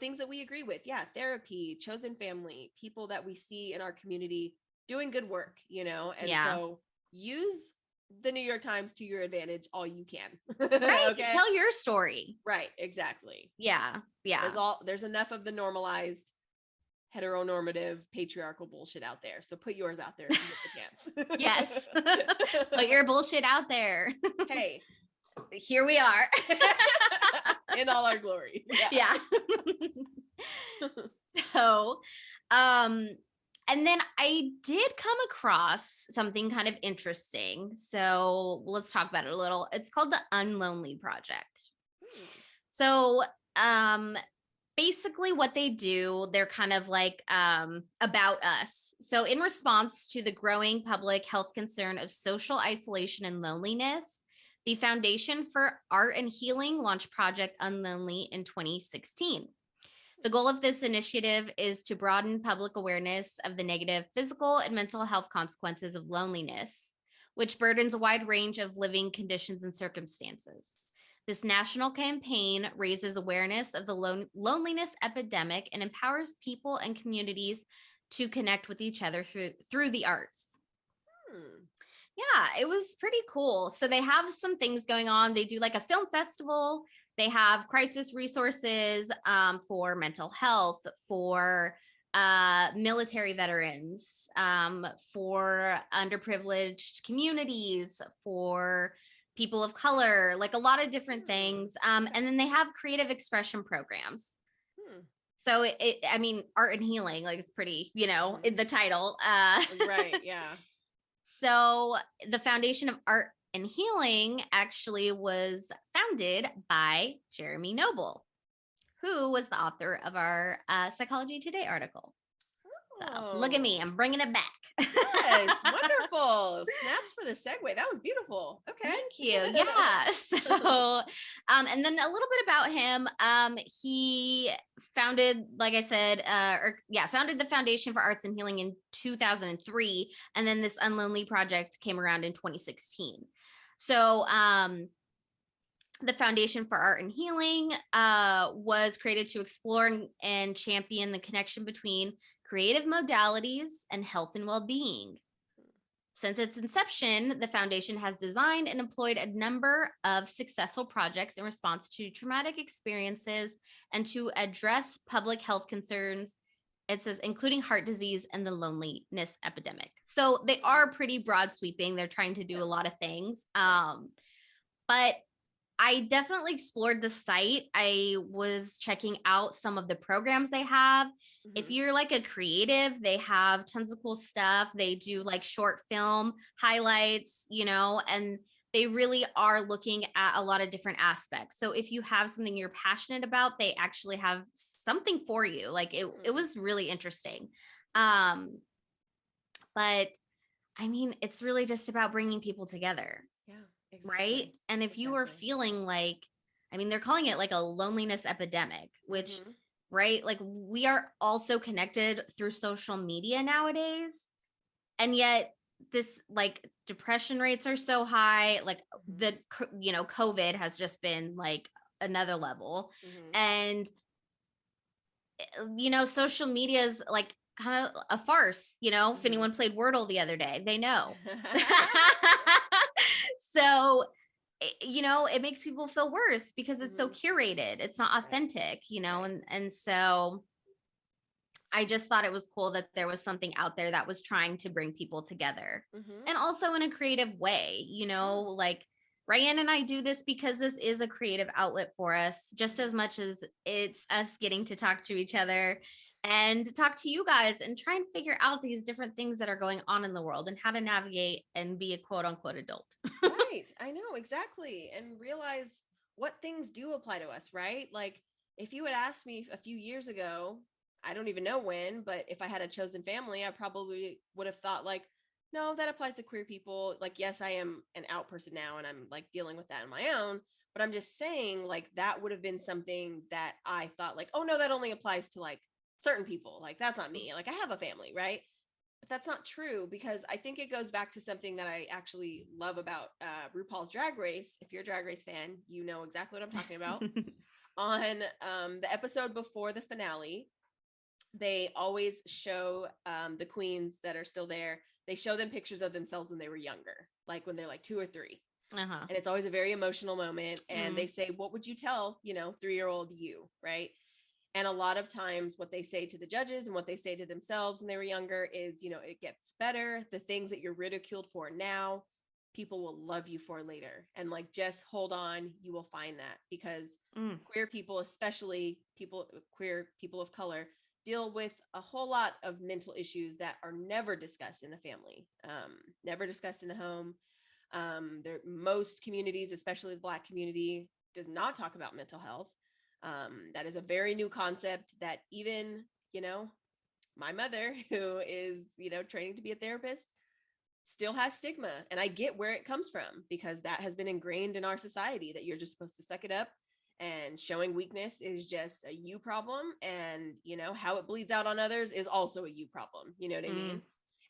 Things that we agree with. Yeah. Therapy, chosen family, people that we see in our community doing good work, and so use the New York Times to your advantage all you can. Right. Okay. Tell your story. Right. Exactly. Yeah. There's enough of the normalized heteronormative patriarchal bullshit out there. So put yours out there if you get the chance. Yes. Put your bullshit out there. Hey, here we are. In all our glory. Yeah. So, and then I did come across something kind of interesting. So let's talk about it a little. It's called the Unlonely Project. So, basically what they do, they're kind of like about us. So in response to the growing public health concern of social isolation and loneliness, the Foundation for Art and Healing launched Project Unlonely in 2016. The goal of this initiative is to broaden public awareness of the negative physical and mental health consequences of loneliness, which burdens a wide range of living conditions and circumstances. This national campaign raises awareness of the loneliness epidemic and empowers people and communities to connect with each other through the arts. Yeah, it was pretty cool. So they have some things going on. They do like a film festival. They have crisis resources for mental health, for military veterans, for underprivileged communities, for people of color, like a lot of different things. And then they have creative expression programs. So I mean, art and healing, like it's pretty, in the title. Right. Yeah. So the Foundation of Art and Healing actually was founded by Jeremy Noble, who was the author of our Psychology Today article. So look at me, I'm bringing it back. Yes, wonderful. Snaps for the segue. That was beautiful. Okay. Thank you. Yeah. So, and then a little bit about him. He founded, like I said, founded the Foundation for Arts and Healing in 2003. And then this Unlonely Project came around in 2016. So, the Foundation for Art and Healing was created to explore and champion the connection between creative modalities and health and well-being. Since its inception, the foundation has designed and employed a number of successful projects in response to traumatic experiences and to address public health concerns, it says, including heart disease and the loneliness epidemic. So they are pretty broad sweeping. They're trying to do a lot of things. But I definitely explored the site. I was checking out some of the programs they have. If you're like a creative, they have tons of cool stuff. They do like short film highlights, and they really are looking at a lot of different aspects. So if you have something you're passionate about, they actually have something for you. Like it was really interesting. But I mean, it's really just about bringing people together. Yeah. Exactly. Right. And if you are feeling like, I mean, they're calling it like a loneliness epidemic, which, right, like we are also connected through social media nowadays. And yet this like depression rates are so high, like the, COVID has just been like another level. And, social media is like kind of a farce, if anyone played Wordle the other day, they know. So, it makes people feel worse because it's so curated. It's not authentic, and so I just thought it was cool that there was something out there that was trying to bring people together and also in a creative way, like Ryann and I do this because this is a creative outlet for us just as much as it's us getting to talk to each other and talk to you guys and try and figure out these different things that are going on in the world and how to navigate and be a quote unquote adult. Right. I know, exactly. And realize what things do apply to us, right? Like if you had asked me a few years ago, I don't even know when, but if I had a chosen family, I probably would have thought like, no, that applies to queer people. Like, yes, I am an out person now and I'm like dealing with that on my own, But I'm just saying, like, that would have been something that I thought, like, oh no, that only applies to like certain people. Like, that's not me. Like, I have a family, right? But that's not true, because I think it goes back to something that I actually love about RuPaul's Drag Race. If you're a Drag Race fan, you know exactly what I'm talking about. On the episode before the finale, they always show the queens that are still there. They show them pictures of themselves when they were younger, like when they're like 2 or 3. And it's always a very emotional moment. And they say, what would you tell, 3-year-old you, right? And a lot of times what they say to the judges and what they say to themselves when they were younger is, it gets better. The things that you're ridiculed for now, people will love you for later. And like, just hold on, you will find that, because queer people, especially queer people of color, deal with a whole lot of mental issues that are never discussed in the family, never discussed in the home. Most communities, especially the Black community, does not talk about mental health. That is a very new concept that even, my mother, who is, training to be a therapist, still has stigma. And I get where it comes from, because that has been ingrained in our society, that you're just supposed to suck it up, and showing weakness is just a you problem. And, how it bleeds out on others is also a you problem. You know what I mean?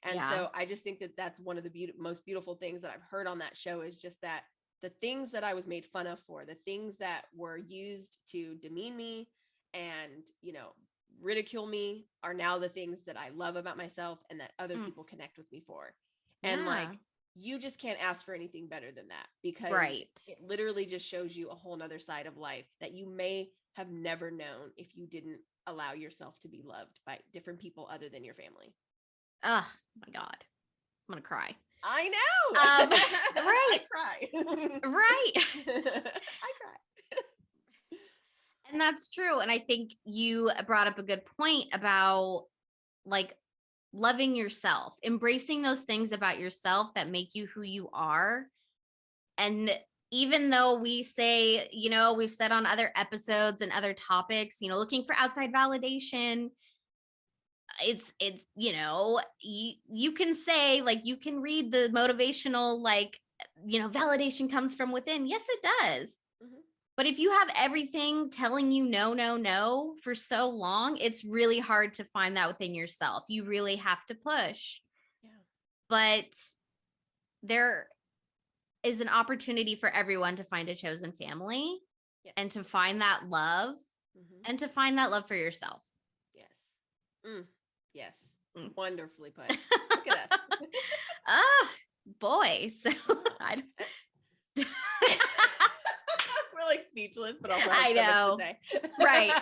And so I just think that that's one of the most beautiful things that I've heard on that show, is just that the things that I was made fun of for, the things that were used to demean me and, ridicule me, are now the things that I love about myself and that other people connect with me for. And like, you just can't ask for anything better than that, because it literally just shows you a whole nother side of life that you may have never known if you didn't allow yourself to be loved by different people other than your family. Oh my God. I'm going to cry. I know. Right. I cry. Right. I cry. And that's true. And I think you brought up a good point about like loving yourself, embracing those things about yourself that make you who you are. And even though we say, we've said on other episodes and other topics, looking for outside validation, it's you can say, like, you can read the motivational, like, validation comes from within. Yes, it does. But if you have everything telling you no, no, no for so long, it's really hard to find that within yourself. You really have to push. Yeah. But there is an opportunity for everyone to find a chosen family, and to find that love, and to find that love for yourself. Yes. Yes. Wonderfully put. Look at us. Boy. So we're like speechless, but also I know. So much to say. Right.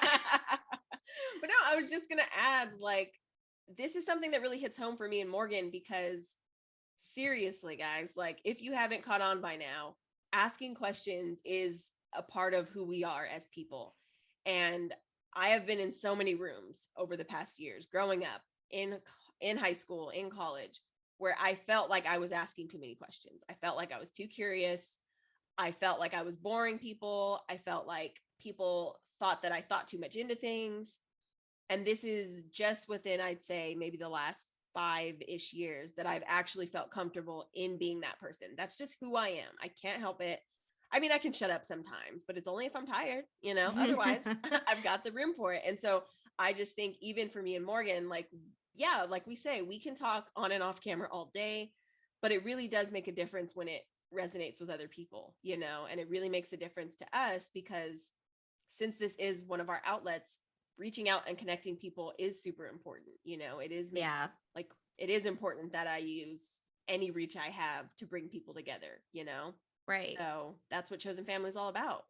But no, I was just going to add, like, this is something that really hits home for me and Morgan, because seriously, guys, like, if you haven't caught on by now, asking questions is a part of who we are as people. And I have been in so many rooms over the past years, growing up, in high school, in college, where I felt like I was asking too many questions. I felt like I was too curious. I felt like I was boring people. I felt like people thought that I thought too much into things. And this is just within, I'd say, maybe the last 5-ish years that I've actually felt comfortable in being that person. That's just who I am. I can't help it. I mean, I can shut up sometimes, but it's only if I'm tired, otherwise I've got the room for it. And so I just think, even for me and Morgan, like, yeah, like we say, we can talk on and off camera all day, but it really does make a difference when it resonates with other people, and it really makes a difference to us, because since this is one of our outlets, reaching out and connecting people is super important. It is, like, it is important that I use any reach I have to bring people together, Right. So that's what Chosen Family is all about,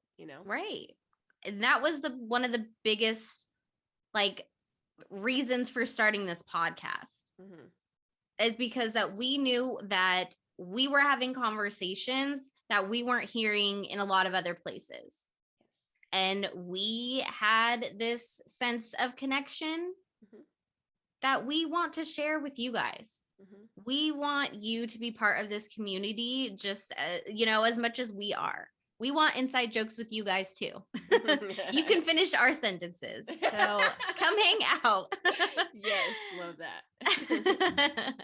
Right. And that was one of the biggest, like, reasons for starting this podcast, is because that we knew that we were having conversations that we weren't hearing in a lot of other places. And we had this sense of connection that we want to share with you guys. We want you to be part of this community, just, as much as we are. We want inside jokes with you guys too. You can finish our sentences. So come hang out. Yes, love that.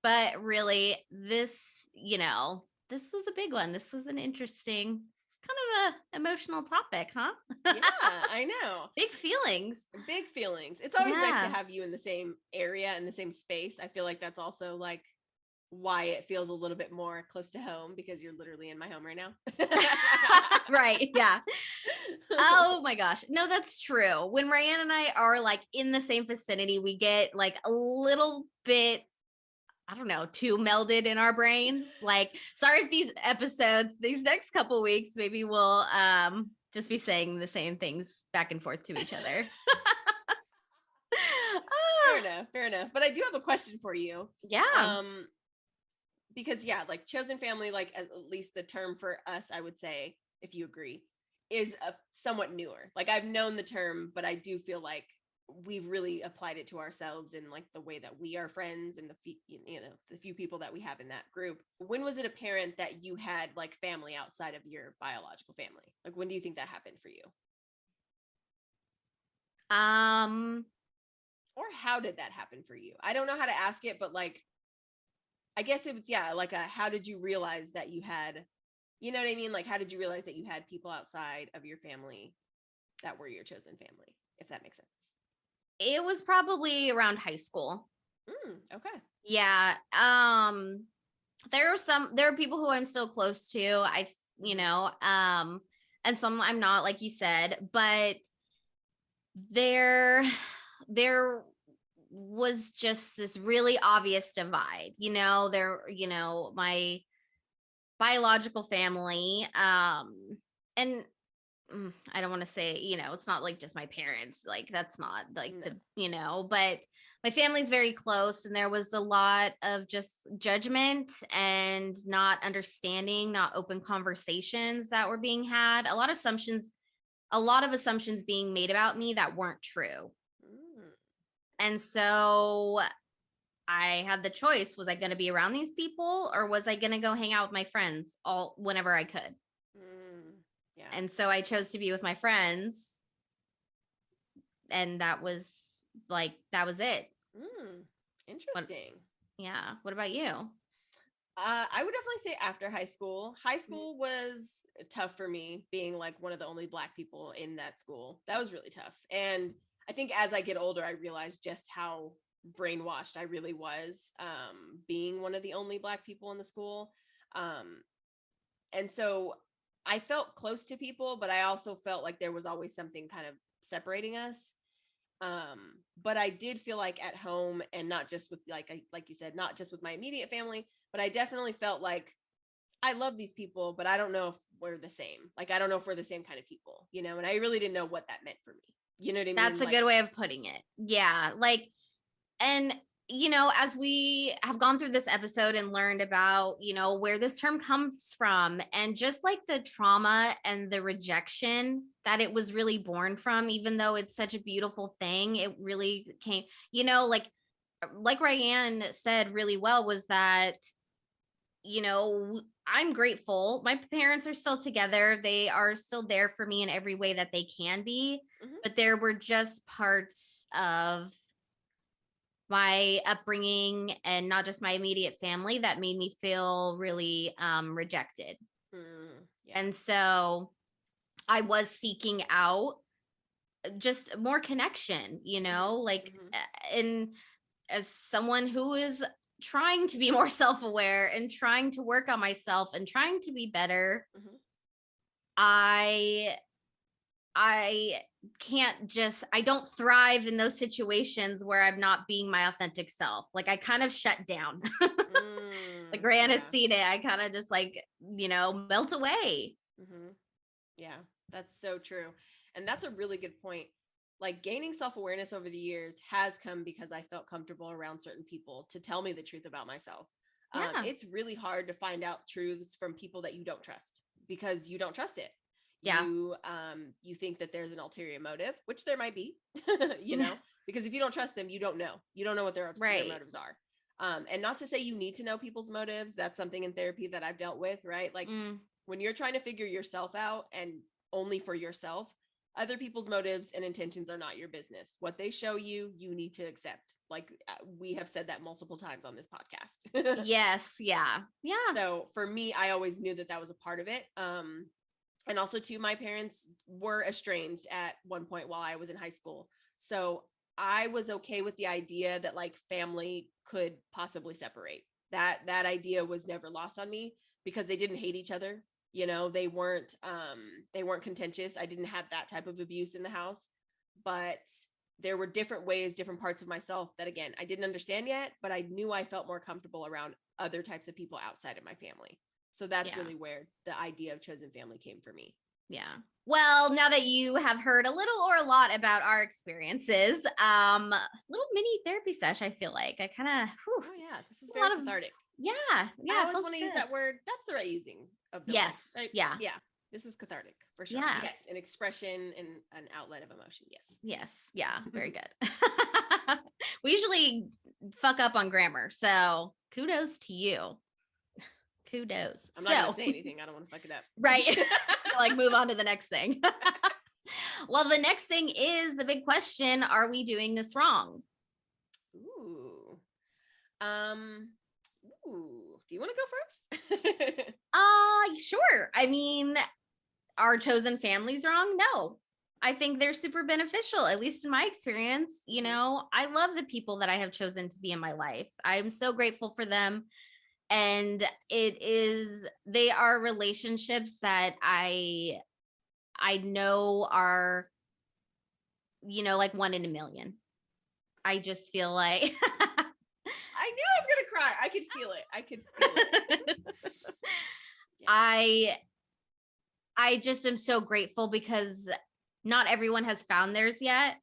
But really, this was a big one. This was an interesting kind of a emotional topic, huh? Yeah, I know. Big feelings. Big feelings. It's always nice to have you in the same area, in the same space. I feel like that's also like why it feels a little bit more close to home, because you're literally in my home right now. Right. Yeah. Oh my gosh. No, that's true. When Ryann and I are like in the same vicinity, we get like a little bit, I don't know, too melded in our brains. Like, sorry if these episodes, these next couple weeks, maybe we'll just be saying the same things back and forth to each other. Fair enough. But I do have a question for you. Yeah. Because yeah, like chosen family, like at least the term for us, I would say, if you agree, is a somewhat newer. Like I've known the term, but I do feel like we've really applied it to ourselves in like the way that we are friends and the few people that we have in that group. When was it apparent that you had like family outside of your biological family? Like when do you think that happened for you? Or how did that happen for you? I don't know how to ask it, but like I guess it was, yeah, like how did you realize that you had, you know what I mean? Like, how did you realize that you had people outside of your family that were your chosen family, if that makes sense? It was probably around high school. Okay. Yeah. There are people who I'm still close to. And some I'm not, like you said, but there was just this really obvious divide, my biological family, and I don't want to say, it's not like just my parents, like that's not like but my family's very close, and there was a lot of just judgment and not understanding, not open conversations that were being had, a lot of assumptions being made about me that weren't true. And so I had the choice. Was I going to be around these people, or was I going to go hang out with my friends whenever I could? Yeah. And so I chose to be with my friends. And that was it. Interesting. Yeah. What about you? I would definitely say after high school. High school was tough for me, being like one of the only Black people in that school. That was really tough. And I think as I get older, I realized just how brainwashed I really was, being one of the only Black people in the school. And so I felt close to people, but I also felt like there was always something kind of separating us. But I did feel like at home, and not just with like you said, not just with my immediate family, but I definitely felt like I love these people, but I don't know if we're the same. Like I don't know if we're the same kind of people, and I really didn't know what that meant for me. You know what I mean? That's a good way of putting it. Yeah. Like, and as we have gone through this episode and learned about, where this term comes from, and just like the trauma and the rejection that it was really born from, even though it's such a beautiful thing, it really came, like Ryann said really well, was that, I'm grateful. My parents are still together. They are still there for me in every way that they can be. But there were just parts of my upbringing, and not just my immediate family, that made me feel really rejected. Yeah. And so I was seeking out just more connection, and as someone who is trying to be more self-aware and trying to work on myself and trying to be better, I don't thrive in those situations where I'm not being my authentic self. Like I kind of shut down. Like Ryann has seen it. I kind of just melt away. Yeah, that's so true. And that's a really good point. Like gaining self-awareness over the years has come because I felt comfortable around certain people to tell me the truth about myself. Yeah. It's really hard to find out truths from people that you don't trust, because you don't trust it. Yeah. You think that there's an ulterior motive, which there might be, because if you don't trust them, you don't know what their motives are. And not to say you need to know people's motives. That's something in therapy that I've dealt with, right? Like when you're trying to figure yourself out, and only for yourself, other people's motives and intentions are not your business. What they show you, you need to accept. Like we have said that multiple times on this podcast. Yes. Yeah. Yeah. So for me, I always knew that was a part of it. And also too, my parents were estranged at one point while I was in high school. So I was okay with the idea that like family could possibly separate. That idea was never lost on me because they didn't hate each other. You know, they weren't contentious. I didn't have that type of abuse in the house, but there were different ways, different parts of myself that, again, I didn't understand yet, but I knew I felt more comfortable around other types of people outside of my family. So that's really where the idea of chosen family came for me. Yeah. Well, now that you have heard a little or a lot about our experiences, little mini therapy session, I feel like I kind of, oh yeah, this is very cathartic. Yeah. I always want to use that word. That's the right using of the word, right? Yeah. Yeah. This was cathartic for sure. Yeah. Yes. An expression and an outlet of emotion. Yes. Yes. Yeah. Very good. We usually fuck up on grammar. So kudos to you. Kudos. I'm not going to say anything. I don't want to fuck it up. Right. Like move on to the next thing. Well, the next thing is the big question. Are we doing this wrong? Ooh. Do you want to go first? Sure. I mean, are chosen families wrong? No. I think they're super beneficial, at least in my experience. You know, I love the people that I have chosen to be in my life. I'm so grateful for them. And they are relationships that I know are, you know, like one in a million. I just feel like I knew I was gonna cry. I could feel it. Yeah. I just am so grateful because not everyone has found theirs yet.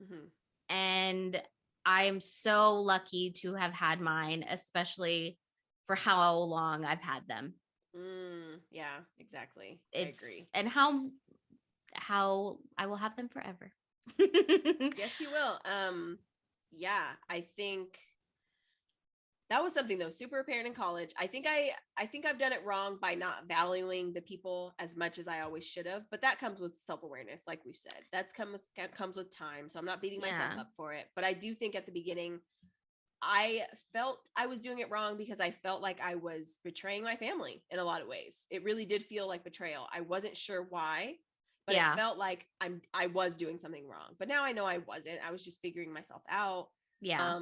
Mm-hmm. And I'm so lucky to have had mine, especially for how long I've had them. Yeah, exactly. I agree. And how I will have them forever. Yes, you will. Yeah, I think that was something that was super apparent in college. I think I've done it wrong by not valuing the people as much as I always should have, but that comes with self-awareness, like we've said. That comes with time. So I'm not beating myself up for it. But I do think at the beginning, I felt I was doing it wrong because I felt like I was betraying my family in a lot of ways. It really did feel like betrayal. I wasn't sure why, but it felt like I was doing something wrong. But now I know I wasn't. I was just figuring myself out. Yeah.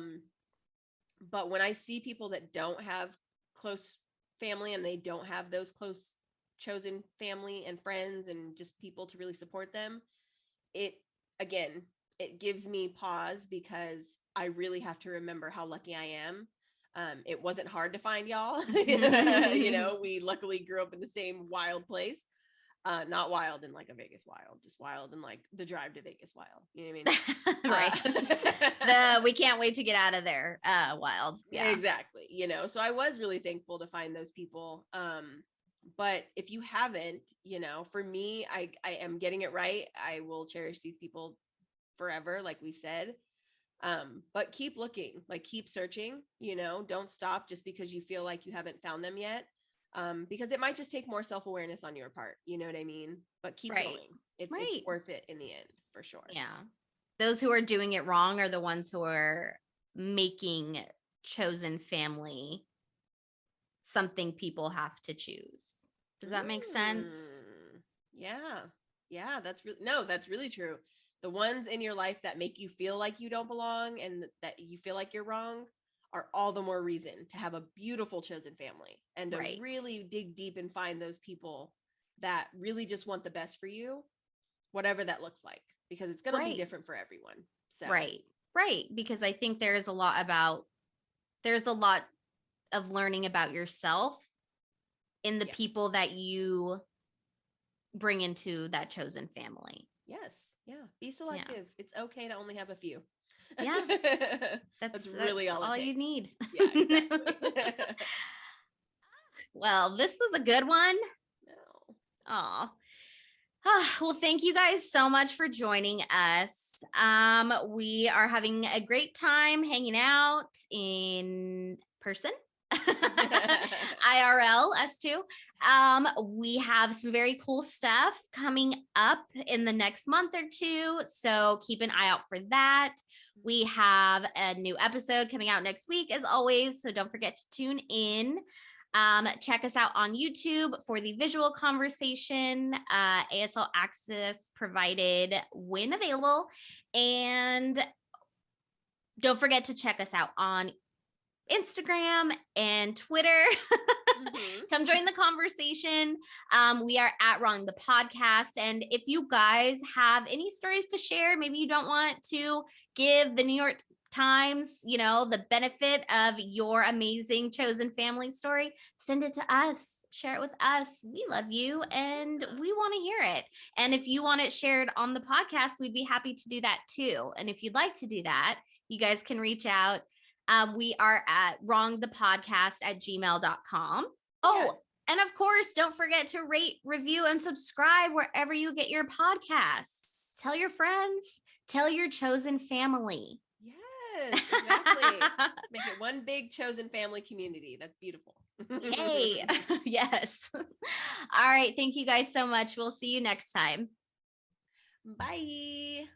But when I see people that don't have close family and they don't have those close chosen family and friends and just people to really support them, it gives me pause because I really have to remember how lucky I am. It wasn't hard to find y'all. You know, we luckily grew up in the same wild place. Not wild in like a Vegas wild, just wild in like the drive to Vegas wild. You know what I mean? Right. We can't wait to get out of there. Wild. Yeah, exactly. You know, so I was really thankful to find those people. But if you haven't, you know, for me, I am getting it right. I will cherish these people forever, like we've said. But keep looking, like keep searching, you know, don't stop just because you feel like you haven't found them yet. Because it might just take more self-awareness on your part, you know what I mean? But keep going. It's worth it in the end, for sure. Yeah. Those who are doing it wrong are the ones who are making chosen family something people have to choose. Does that make sense? Yeah, that's really true. The ones in your life that make you feel like you don't belong and that you feel like you're wrong are all the more reason to have a beautiful chosen family and to really dig deep and find those people that really just want the best for you, whatever that looks like, because it's going to be different for everyone. So Right. Because I think there's a lot of learning about yourself in the people that you bring into that chosen family. Yes. Yeah. Be selective. Yeah. It's okay to only have a few. Yeah. That's really all you need. Yeah, exactly. Well, this was a good one. No. Oh. Well, thank you guys so much for joining us. We are having a great time hanging out in person. IRL, us too. We have some very cool stuff coming up in the next month or two, so keep an eye out for that. We have a new episode coming out next week, as always, so don't forget to tune in. Check us out on YouTube for the visual conversation, ASL access provided when available. And don't forget to check us out on Instagram and Twitter. Come join the conversation. We are at Wrong the Podcast. And if you guys have any stories to share, maybe you don't want to give the New York Times, the benefit of your amazing chosen family story, send it to us. Share it with us. We love you and we want to hear it. And if you want it shared on the podcast, we'd be happy to do that too. And if you'd like to do that, you guys can reach out. We are at wrongthepodcast@gmail.com. Oh, and of course, don't forget to rate, review, and subscribe wherever you get your podcasts. Tell your friends, tell your chosen family. Yes, exactly. Let's make it one big chosen family community. That's beautiful. Yay. Yes. All right. Thank you guys so much. We'll see you next time. Bye.